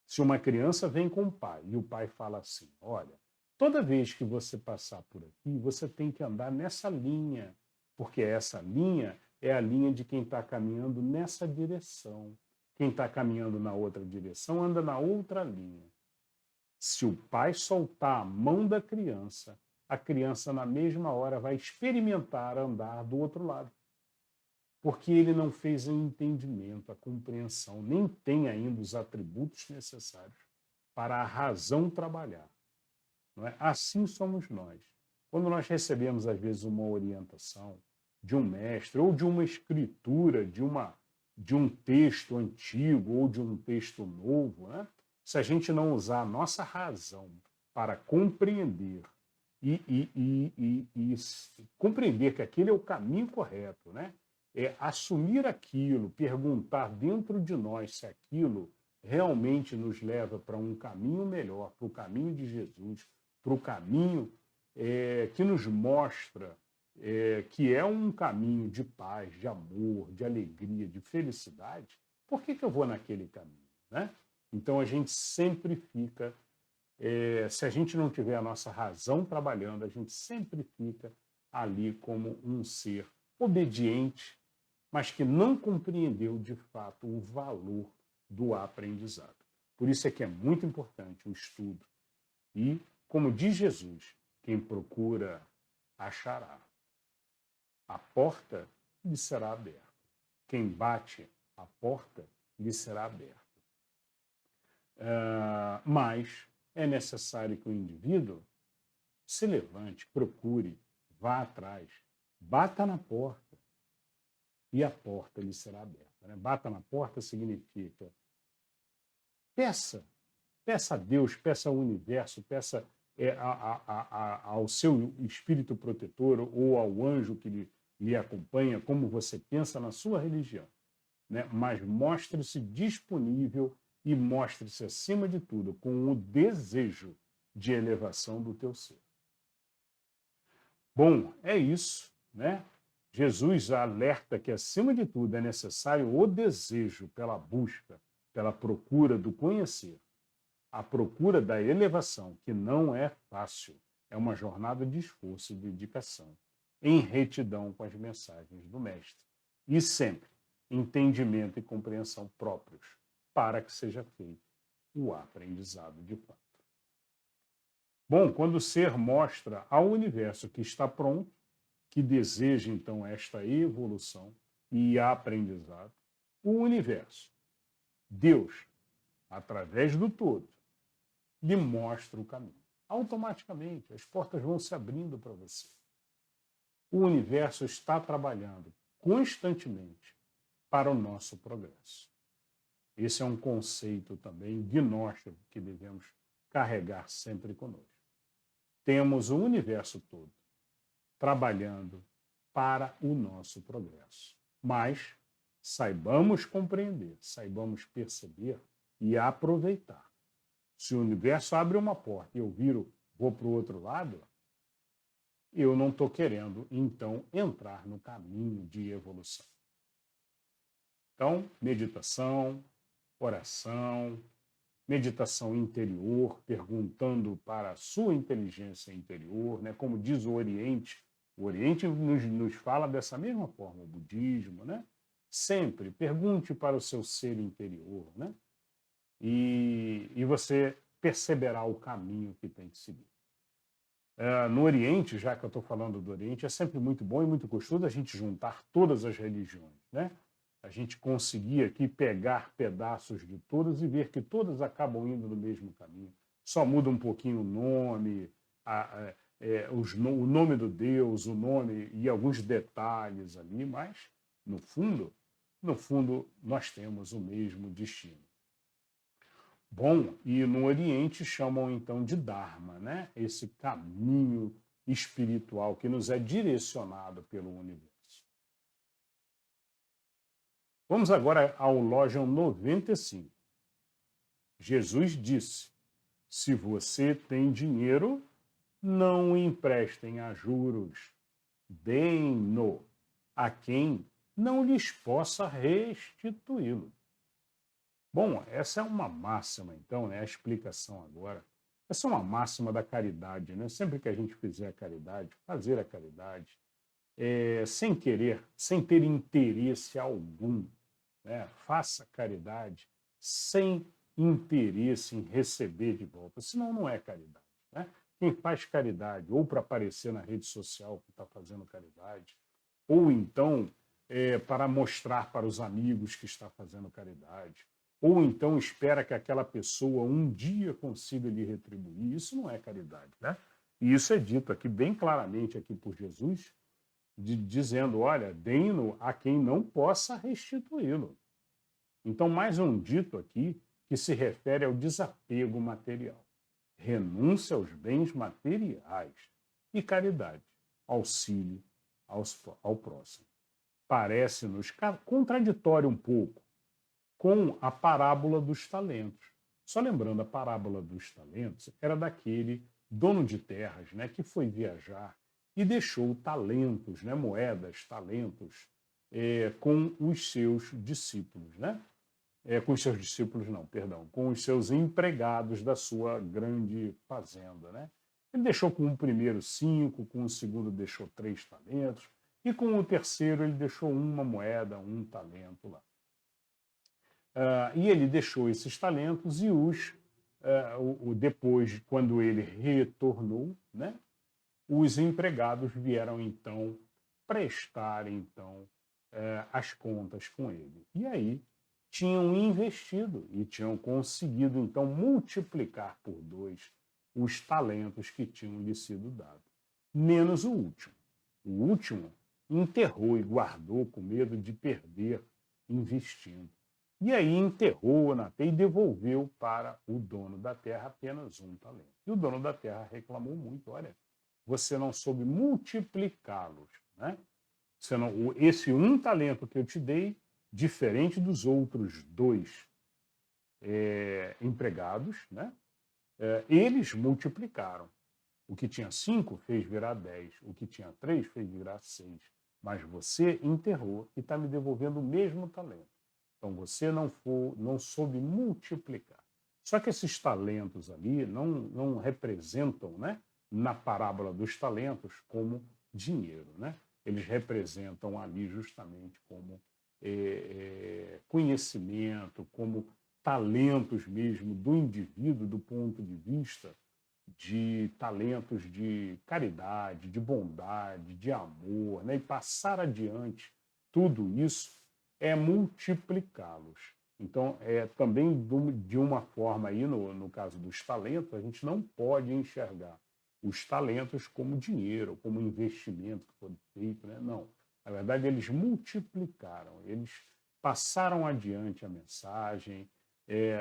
Se uma criança vem com o pai e o pai fala assim, olha, toda vez que você passar por aqui, você tem que andar nessa linha, porque essa linha é a linha de quem está caminhando nessa direção. Quem está caminhando na outra direção anda na outra linha. Se o pai soltar a mão da criança, a criança na mesma hora vai experimentar andar do outro lado. Porque ele não fez o entendimento, a compreensão, nem tem ainda os atributos necessários para a razão trabalhar. Não é? Assim somos nós. Quando nós recebemos, às vezes, uma orientação de um mestre ou de uma escritura, de um texto antigo ou de um texto novo, né? Se a gente não usar a nossa razão para compreender e compreender que aquele é o caminho correto, né? É assumir aquilo, perguntar dentro de nós se aquilo realmente nos leva para um caminho melhor, para o caminho de Jesus, para o caminho que nos mostra que é um caminho de paz, de amor, de alegria, de felicidade, por que eu vou naquele caminho, né? Então a gente sempre fica, se a gente não tiver a nossa razão trabalhando, a gente sempre fica ali como um ser obediente, mas que não compreendeu de fato o valor do aprendizado. Por isso é que é muito importante o estudo. E, como diz Jesus, quem procura achará. A porta lhe será aberta. Quem bate, a porta lhe será aberta. Mas é necessário que o indivíduo se levante, procure, vá atrás, bata na porta e a porta lhe será aberta. porta, né? Bata na porta significa peça, peça a Deus, peça ao universo, peça ao seu espírito protetor ou ao anjo que lhe acompanha, como você pensa na sua religião, né? Mas mostre-se disponível e mostre-se, acima de tudo, com o desejo de elevação do teu ser. Bom, é isso, né? Jesus alerta que, acima de tudo, é necessário o desejo pela busca, pela procura do conhecer, a procura da elevação, que não é fácil, é uma jornada de esforço e dedicação, em retidão com as mensagens do Mestre. E sempre entendimento e compreensão próprios, para que seja feito o aprendizado de fato. Bom, quando o ser mostra ao universo que está pronto, que deseja então esta evolução e aprendizado, o universo, Deus, através do todo, lhe mostra o caminho. Automaticamente, as portas vão se abrindo para você. O universo está trabalhando constantemente para o nosso progresso. Esse é um conceito também gnóstico que devemos carregar sempre conosco. Temos o universo todo trabalhando para o nosso progresso. Mas saibamos compreender, saibamos perceber e aproveitar. Se o universo abre uma porta e eu vou para o outro lado, eu não estou querendo, então, entrar no caminho de evolução. Então, meditação, oração, meditação interior, perguntando para a sua inteligência interior, né? Como diz o Oriente nos fala dessa mesma forma, o budismo, né? Sempre pergunte para o seu ser interior, né? E você perceberá o caminho que tem que seguir. No Oriente, já que eu estou falando do Oriente, é sempre muito bom e muito gostoso a gente juntar todas as religiões, né? A gente conseguir aqui pegar pedaços de todas e ver que todas acabam indo no mesmo caminho. Só muda um pouquinho o nome, o nome do Deus, o nome e alguns detalhes ali, mas, no fundo, nós temos o mesmo destino. Bom, e no Oriente chamam então de Dharma, né? Esse caminho espiritual que nos é direcionado pelo universo. Vamos agora ao Logion 95. Jesus disse: se você tem dinheiro, não emprestem a juros, deem-no a quem não lhes possa restituí-lo. Bom, essa é uma máxima, então, né? A explicação agora. Essa é uma máxima da caridade, né? Sempre que a gente fizer a caridade, fazer a caridade, sem querer, sem ter interesse algum, né? Faça caridade sem interesse em receber de volta, senão não é caridade, né? Quem faz caridade, ou para aparecer na rede social que está fazendo caridade, ou então para mostrar para os amigos que está fazendo caridade, ou então espera que aquela pessoa um dia consiga lhe retribuir. Isso não é caridade, né? E isso é dito aqui bem claramente aqui por Jesus, dizendo, olha, deem-no a quem não possa restituí-lo. Então, mais um dito aqui que se refere ao desapego material, renúncia aos bens materiais e caridade, auxílio ao próximo. Parece-nos contraditório um pouco com a parábola dos talentos. Só lembrando, a parábola dos talentos era daquele dono de terras, né, que foi viajar e deixou talentos, né, moedas, talentos, com os seus discípulos, né? Com os seus discípulos não, perdão, com os seus empregados da sua grande fazenda, né? Ele deixou com o primeiro 5, com o segundo deixou 3 talentos, e com o terceiro ele deixou uma moeda, um talento lá. E ele deixou esses talentos e depois, quando ele retornou, né, os empregados vieram então prestar então as contas com ele. E aí tinham investido e tinham conseguido então multiplicar por 2 os talentos que tinham lhe sido dados, menos o último. O último enterrou e guardou com medo de perder investindo. E aí enterrou na terra e devolveu para o dono da terra apenas um talento. E o dono da terra reclamou muito: olha, você não soube multiplicá-los, né? Você não, esse um talento que eu te dei, diferente dos outros dois empregados, né? Eles multiplicaram. O que tinha 5 fez virar 10, o que tinha 3 fez virar 6. Mas você enterrou e está me devolvendo o mesmo talento. Então você não soube multiplicar. Só que esses talentos ali não representam, né, na parábola dos talentos, como dinheiro, né? Eles representam ali justamente como conhecimento, como talentos mesmo do indivíduo, do ponto de vista de talentos de caridade, de bondade, de amor, né? E passar adiante tudo isso é multiplicá-los. Então, também de uma forma aí, no caso dos talentos, a gente não pode enxergar os talentos como dinheiro, como investimento que foi feito, né? Não. Na verdade, eles multiplicaram, eles passaram adiante a mensagem,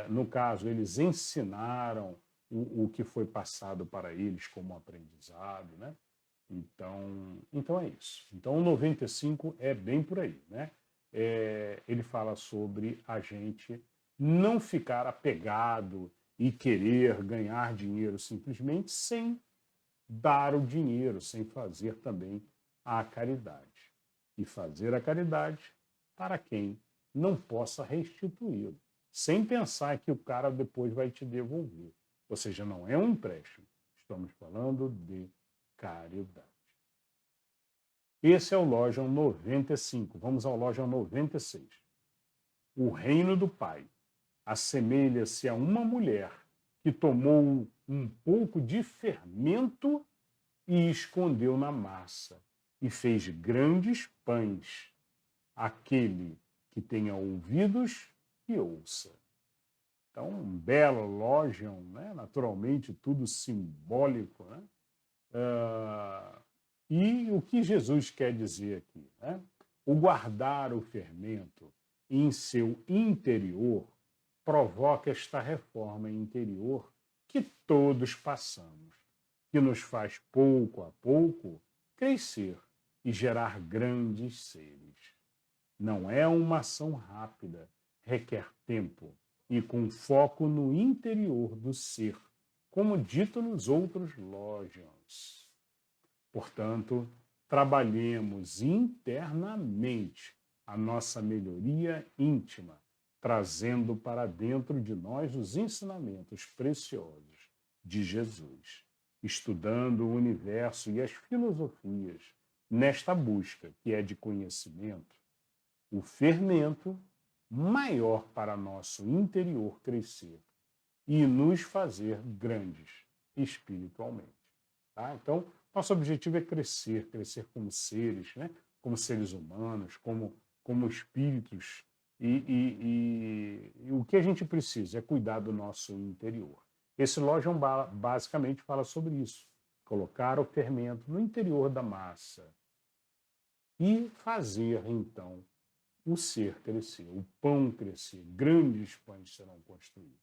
no caso, eles ensinaram o que foi passado para eles como aprendizado, né? Então é isso. Então o 95 é bem por aí, né? Ele fala sobre a gente não ficar apegado e querer ganhar dinheiro simplesmente sem dar o dinheiro, sem fazer também a caridade. E fazer a caridade para quem não possa restituí-lo, sem pensar que o cara depois vai te devolver. Ou seja, não é um empréstimo. Estamos falando de caridade. Esse é o Lojão 95. Vamos ao Lojão 96. O reino do Pai assemelha-se a uma mulher que tomou um pouco de fermento e escondeu na massa, e fez grandes pães. Aquele que tenha ouvidos, que ouça. Então, um belo Lojão, né? Naturalmente, tudo simbólico. Né? E o que Jesus quer dizer aqui? Né? O guardar o fermento em seu interior provoca esta reforma interior que todos passamos, que nos faz pouco a pouco crescer e gerar grandes seres. Não é uma ação rápida, requer tempo e com foco no interior do ser, como dito nos outros Lojans. Portanto, trabalhemos internamente a nossa melhoria íntima, trazendo para dentro de nós os ensinamentos preciosos de Jesus, estudando o universo e as filosofias nesta busca que é de conhecimento, o fermento maior para nosso interior crescer e nos fazer grandes espiritualmente. Tá? Então, nosso objetivo é crescer, crescer como seres, né? Como seres humanos, como espíritos. E o que a gente precisa é cuidar do nosso interior. Esse Lojão basicamente fala sobre isso. Colocar o fermento no interior da massa e fazer, então, o ser crescer, o pão crescer, grandes pães serão construídos.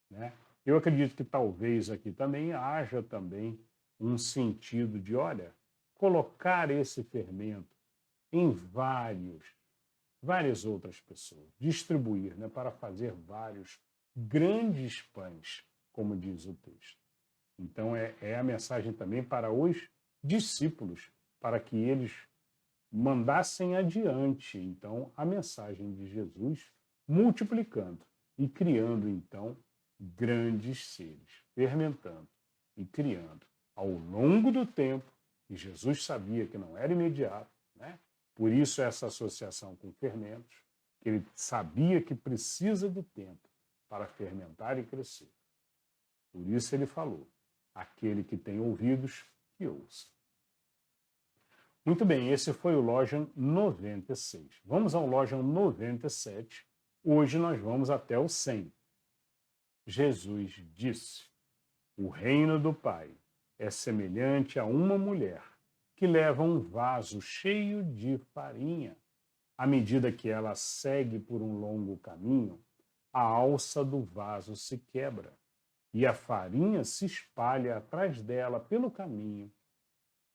Né? Eu acredito que talvez aqui também haja também um sentido de, olha, colocar esse fermento em várias outras pessoas, distribuir, né, para fazer vários grandes pães, como diz o texto. Então é a mensagem também para os discípulos, para que eles mandassem adiante, então, a mensagem de Jesus, multiplicando e criando, então, grandes seres, fermentando e criando ao longo do tempo, e Jesus sabia que não era imediato, né? Por isso essa associação com fermentos, que ele sabia que precisa de tempo para fermentar e crescer. Por isso ele falou, aquele que tem ouvidos, que ouça. Muito bem, esse foi o Lojão 96. Vamos ao Lojão 97. Hoje nós vamos até o 100. Jesus disse, o reino do Pai é semelhante a uma mulher que leva um vaso cheio de farinha à medida que ela segue por um longo caminho, a alça do vaso se quebra e a farinha se espalha atrás dela pelo caminho.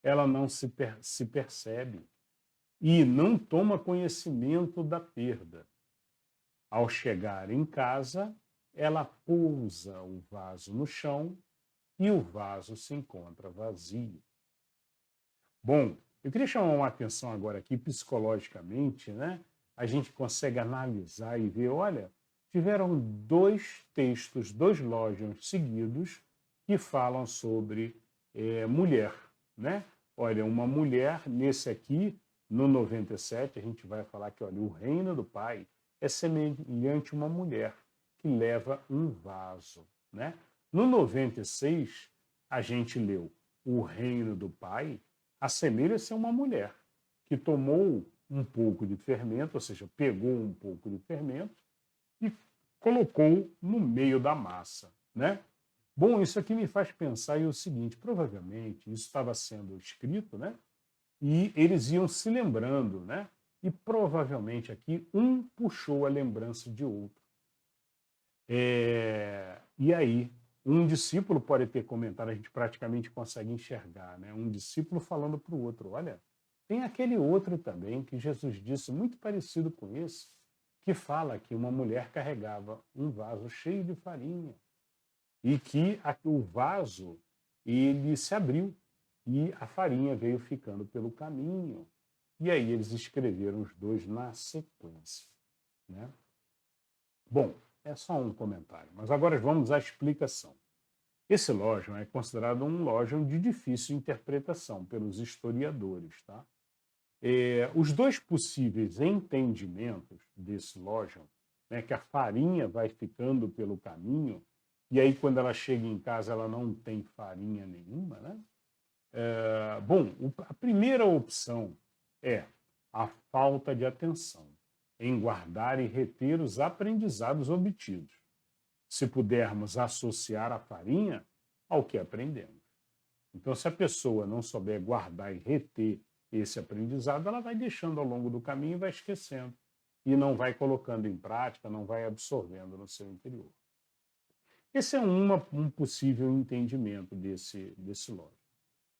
Ela não se percebe e não toma conhecimento da perda. Ao chegar em casa, ela pousa o vaso no chão e o vaso se encontra vazio. Bom, eu queria chamar uma atenção agora aqui psicologicamente, né? A gente consegue analisar e ver, olha, tiveram dois textos, dois lógions seguidos que falam sobre mulher, né? Olha, uma mulher, nesse aqui, no 97, a gente vai falar que, olha, o reino do Pai é semelhante a uma mulher que leva um vaso, né? No 96, a gente leu o reino do Pai assemelha-se a uma mulher que tomou um pouco de fermento, ou seja, pegou um pouco de fermento e colocou no meio da massa, né? Bom, isso aqui me faz pensar em o seguinte, provavelmente isso estava sendo escrito, né? E eles iam se lembrando, né? E provavelmente aqui um puxou a lembrança de outro. E aí, um discípulo pode ter comentado, a gente praticamente consegue enxergar, né? Um discípulo falando para o outro, olha, tem aquele outro também que Jesus disse, muito parecido com esse, que fala que uma mulher carregava um vaso cheio de farinha e que o vaso ele se abriu e a farinha veio ficando pelo caminho. E aí eles escreveram os dois na sequência, né? Bom, é só um comentário, mas agora vamos à explicação. Esse lógion é considerado um lógion de difícil interpretação pelos historiadores, tá? Os dois possíveis entendimentos desse lógion, né, que a farinha vai ficando pelo caminho, e aí quando ela chega em casa ela não tem farinha nenhuma, né? Bom, a primeira opção é a falta de atenção em guardar e reter os aprendizados obtidos, se pudermos associar a farinha ao que aprendemos. Então, se a pessoa não souber guardar e reter esse aprendizado, ela vai deixando ao longo do caminho e vai esquecendo. E não vai colocando em prática, não vai absorvendo no seu interior. Esse é um possível entendimento desse lógico.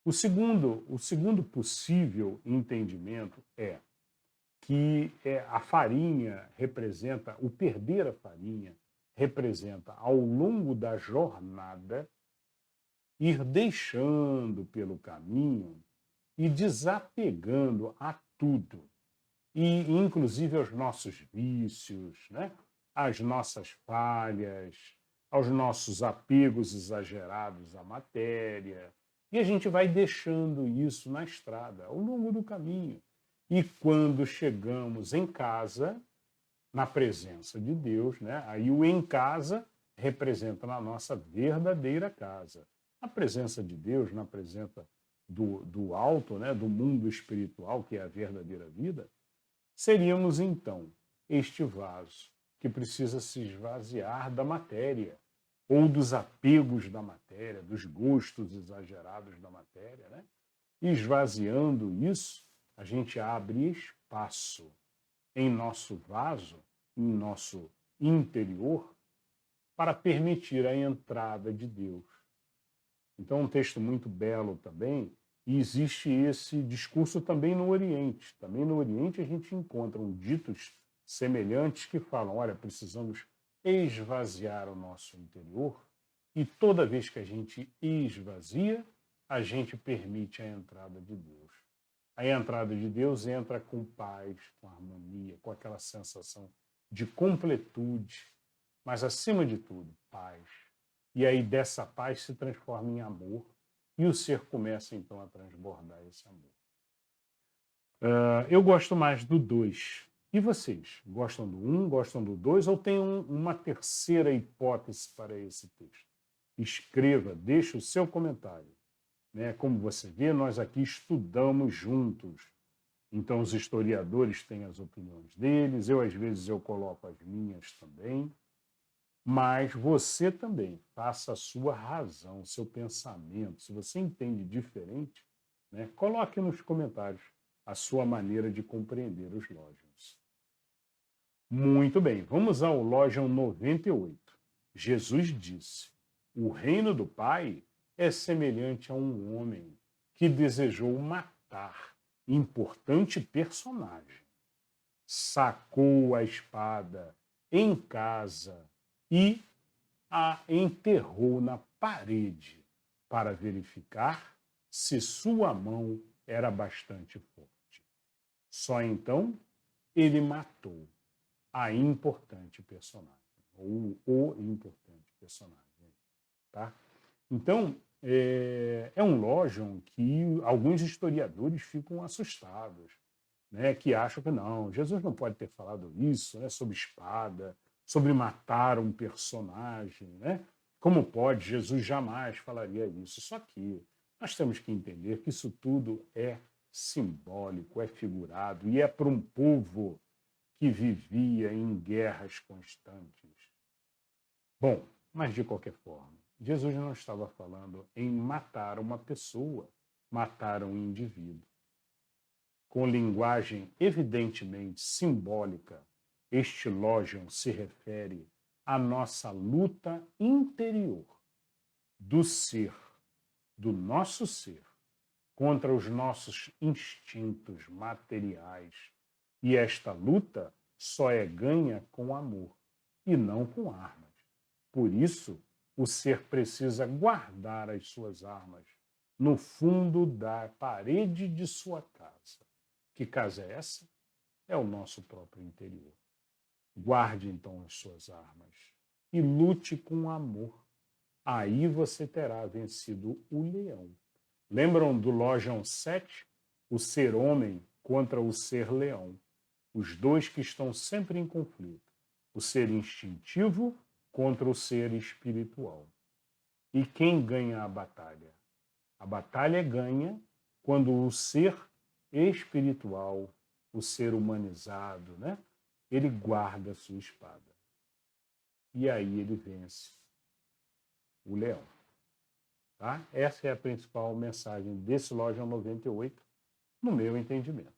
O segundo possível entendimento é que a farinha representa, o perder a farinha representa, ao longo da jornada, ir deixando pelo caminho e desapegando a tudo, e inclusive aos nossos vícios, né? Às nossas falhas, aos nossos apegos exagerados à matéria. E a gente vai deixando isso na estrada, ao longo do caminho. E quando chegamos em casa, na presença de Deus, né? Aí o em casa representa na nossa verdadeira casa. Na presença de Deus, na presença do alto, né? Do mundo espiritual, que é a verdadeira vida, seríamos então este vaso que precisa se esvaziar da matéria, ou dos apegos da matéria, dos gostos exagerados da matéria, né? E esvaziando isso, a gente abre espaço em nosso vaso, em nosso interior, para permitir a entrada de Deus. Então, um texto muito belo também, e existe esse discurso também no Oriente. Também no Oriente a gente encontra ditos semelhantes que falam, olha, precisamos esvaziar o nosso interior, e toda vez que a gente esvazia, a gente permite a entrada de Deus. A entrada de Deus entra com paz, com harmonia, com aquela sensação de completude, mas, acima de tudo, paz. E aí dessa paz se transforma em amor e o ser começa, então, a transbordar esse amor. Eu gosto mais do 2. E vocês? Gostam do 1, gostam do 2 ou tem uma terceira hipótese para esse texto? Escreva, deixe o seu comentário. Né? Como você vê, nós aqui estudamos juntos. Então, os historiadores têm as opiniões deles, às vezes, eu coloco as minhas também. Mas você também, faça a sua razão, o seu pensamento. Se você entende diferente, né, coloque nos comentários a sua maneira de compreender os lógions. Muito bem, vamos ao Lojão 98. Jesus disse: o reino do Pai é semelhante a um homem que desejou matar importante personagem. Sacou a espada em casa e a enterrou na parede para verificar se sua mão era bastante forte. Só então ele matou a importante personagem, ou o importante personagem. Tá? Então, é um Lojão que alguns historiadores ficam assustados, né, que acham que não, Jesus não pode ter falado isso, né, sobre espada, sobre matar um personagem. Né? Como pode? Jesus jamais falaria isso. Só que nós temos que entender que isso tudo é simbólico, é figurado, e é para um povo que vivia em guerras constantes. Bom, mas de qualquer forma, Jesus não estava falando em matar uma pessoa, matar um indivíduo. Com linguagem evidentemente simbólica, este Lojão se refere à nossa luta interior do ser, do nosso ser, contra os nossos instintos materiais. E esta luta só é ganha com amor e não com armas. Por isso, o ser precisa guardar as suas armas no fundo da parede de sua casa. Que casa é essa? É o nosso próprio interior. Guarde então as suas armas e lute com amor. Aí você terá vencido o leão. Lembram do Lojão 7? O ser homem contra o ser leão. Os dois que estão sempre em conflito. O ser instintivo contra o ser espiritual. E quem ganha a batalha? A batalha ganha quando o ser espiritual, o ser humanizado, né? Ele guarda a sua espada. E aí ele vence o leão. Tá? Essa é a principal mensagem desse Lojão 98, no meu entendimento.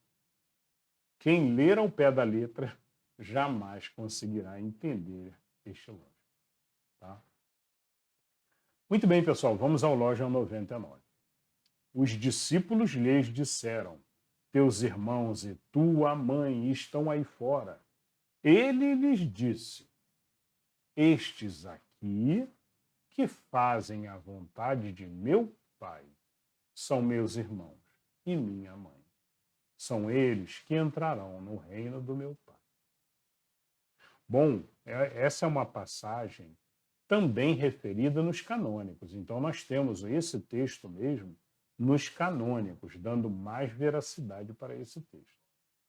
Quem ler ao pé da letra jamais conseguirá entender este Lojão. Tá? Muito bem, pessoal, vamos ao Lojão 99. Os discípulos lhes disseram: teus irmãos e tua mãe estão aí fora. Ele lhes disse: estes aqui que fazem a vontade de meu Pai são meus irmãos e minha mãe. São eles que entrarão no reino do meu Pai. Bom, essa é uma passagem também referida nos canônicos. Então nós temos esse texto mesmo nos canônicos, dando mais veracidade para esse texto.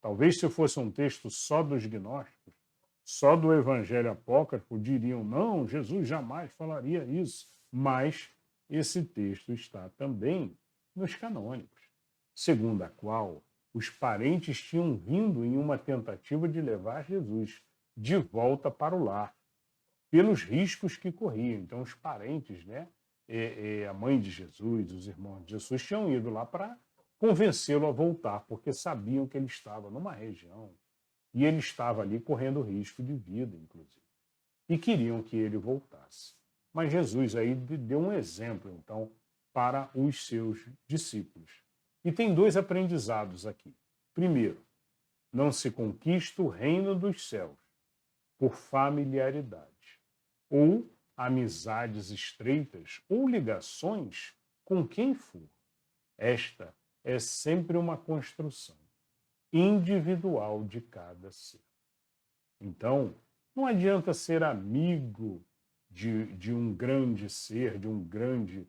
Talvez se fosse um texto só dos gnósticos, só do Evangelho Apócrifo, diriam, não, Jesus jamais falaria isso. Mas esse texto está também nos canônicos, segundo a qual os parentes tinham vindo em uma tentativa de levar Jesus de volta para o lar, pelos riscos que corriam. Então, os parentes, né, a mãe de Jesus, os irmãos de Jesus, tinham ido lá para convencê-lo a voltar, porque sabiam que ele estava numa região e ele estava ali correndo risco de vida, inclusive, e queriam que ele voltasse. Mas Jesus aí deu um exemplo, então, para os seus discípulos. E tem dois aprendizados aqui. Primeiro, não se conquista o reino dos céus por familiaridade, ou amizades estreitas, ou ligações com quem for. Esta é sempre uma construção individual de cada ser. Então, não adianta ser amigo de um grande ser, de um grande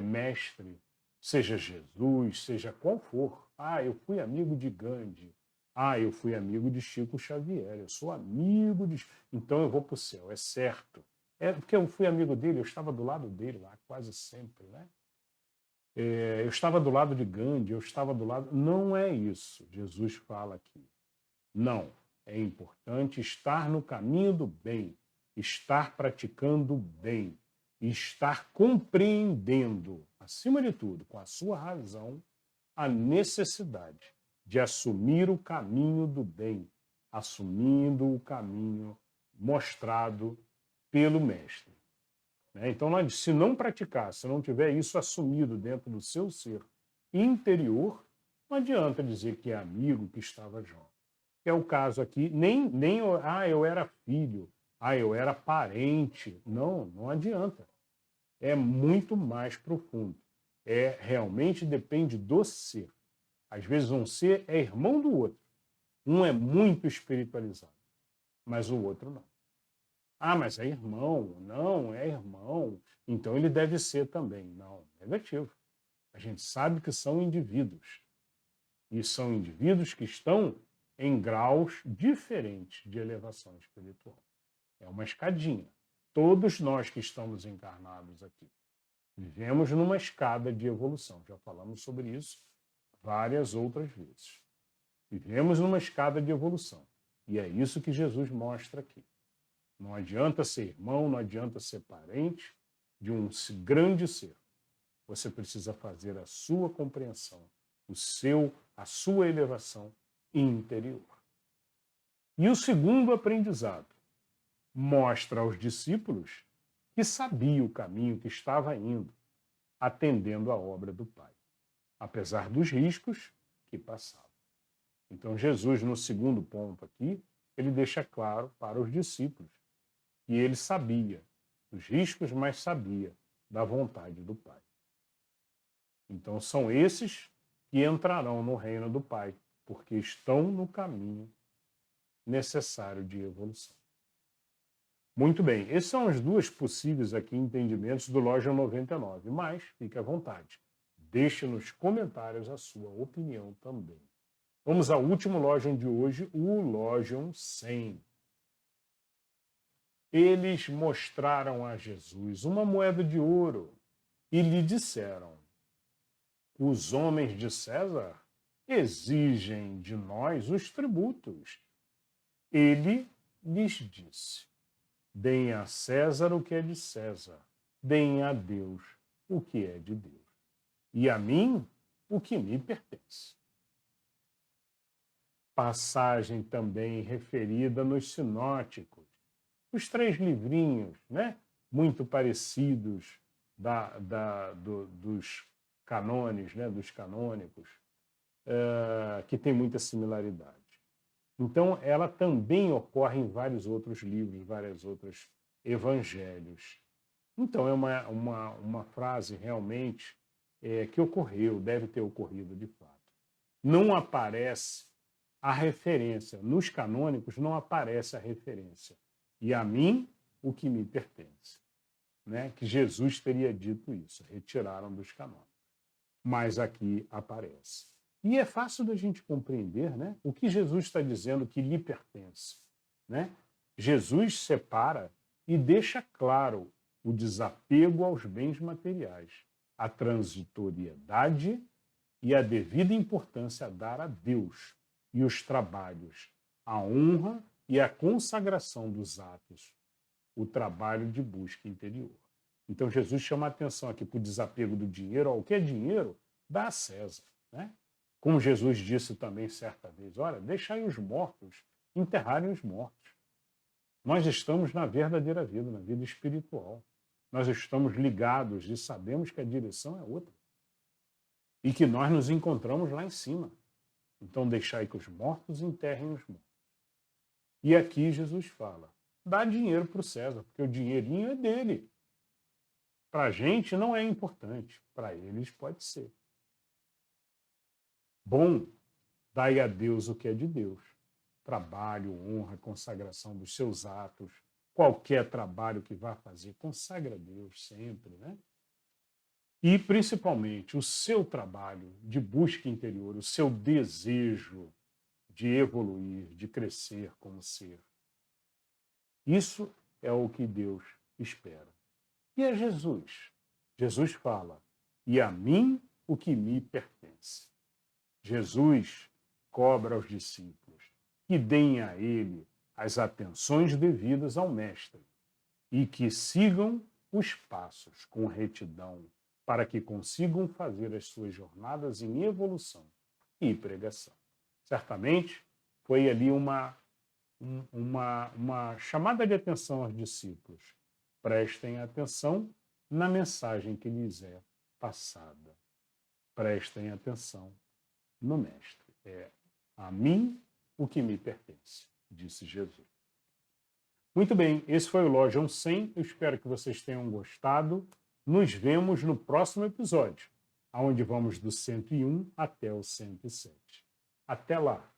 mestre, seja Jesus, seja qual for. Ah, eu fui amigo de Gandhi. Ah, eu fui amigo de Chico Xavier. Eu sou amigo de... Então eu vou para o céu, é certo. É porque eu fui amigo dele, eu estava do lado dele lá, quase sempre, né? Eu estava do lado de Gandhi, eu estava do lado... Não é isso, Jesus fala aqui. Não, é importante estar no caminho do bem, estar praticando o bem, estar compreendendo, acima de tudo, com a sua razão, a necessidade de assumir o caminho do bem, assumindo o caminho mostrado pelo Mestre. Então, se não praticar, se não tiver isso assumido dentro do seu ser interior, não adianta dizer que é amigo, que estava junto. É o caso aqui, nem eu era filho, eu era parente. Não adianta. É muito mais profundo. Realmente depende do ser. Às vezes um ser é irmão do outro. Um é muito espiritualizado, mas o outro não. Mas é irmão. Não, é irmão. Então ele deve ser também. Não, negativo. A gente sabe que são indivíduos. E são indivíduos que estão em graus diferentes de elevação espiritual. É uma escadinha. Todos nós que estamos encarnados aqui vivemos numa escada de evolução. Já falamos sobre isso várias outras vezes. Vivemos numa escada de evolução. E é isso que Jesus mostra aqui. Não adianta ser irmão, não adianta ser parente de um grande ser. Você precisa fazer a sua compreensão, a sua elevação interior. E o segundo aprendizado mostra aos discípulos que sabia o caminho que estava indo, atendendo à obra do Pai, apesar dos riscos que passava. Então, Jesus, no segundo ponto aqui, ele deixa claro para os discípulos que ele sabia dos riscos, mas sabia da vontade do Pai. Então, são esses que entrarão no reino do Pai, porque estão no caminho necessário de evolução. Muito bem, esses são os dois possíveis aqui entendimentos do Logion 99, mas fique à vontade. Deixe nos comentários a sua opinião também. Vamos ao último Logion de hoje, o Logion 100. Eles mostraram a Jesus uma moeda de ouro e lhe disseram: os homens de César exigem de nós os tributos. Ele lhes disse: deem a César o que é de César, deem a Deus o que é de Deus, e a mim o que me pertence. Passagem também referida nos sinóticos, os 3 livrinhos, muito parecidos dos canones, dos canônicos, que tem muita similaridade. Então, ela também ocorre em vários outros livros, vários outros evangelhos. Então, é uma frase realmente que ocorreu, deve ter ocorrido de fato. Não aparece a referência, nos canônicos não aparece a referência. E a mim, o que me pertence. Que Jesus teria dito isso, retiraram dos canônicos. Mas aqui aparece. E é fácil da gente compreender o que Jesus está dizendo que lhe pertence. Jesus separa e deixa claro o desapego aos bens materiais, a transitoriedade e a devida importância a dar a Deus e os trabalhos, a honra e a consagração dos atos, o trabalho de busca interior. Então Jesus chama a atenção aqui para o desapego do dinheiro. O que é dinheiro? Dá a César. Como Jesus disse também certa vez, olha, deixai os mortos enterrarem os mortos. Nós estamos na verdadeira vida, na vida espiritual. Nós estamos ligados e sabemos que a direção é outra. E que nós nos encontramos lá em cima. Então deixai que os mortos enterrem os mortos. E aqui Jesus fala, dá dinheiro para o César, porque o dinheirinho é dele. Para a gente não é importante, para eles pode ser. Bom, dai a Deus o que é de Deus. Trabalho, honra, consagração dos seus atos, qualquer trabalho que vá fazer, consagra a Deus sempre, E, principalmente, o seu trabalho de busca interior, o seu desejo de evoluir, de crescer como ser. Isso é o que Deus espera. E é Jesus. Jesus fala, e a mim o que me pertence. Jesus cobra aos discípulos que deem a ele as atenções devidas ao Mestre e que sigam os passos com retidão para que consigam fazer as suas jornadas em evolução e pregação. Certamente foi ali uma uma chamada de atenção aos discípulos. Prestem atenção na mensagem que lhes é passada. Prestem atenção no Mestre. É a mim o que me pertence, disse Jesus. Muito bem, esse foi o Loja 100. Eu espero que vocês tenham gostado. Nos vemos no próximo episódio, onde vamos do 101 até o 107. Até lá!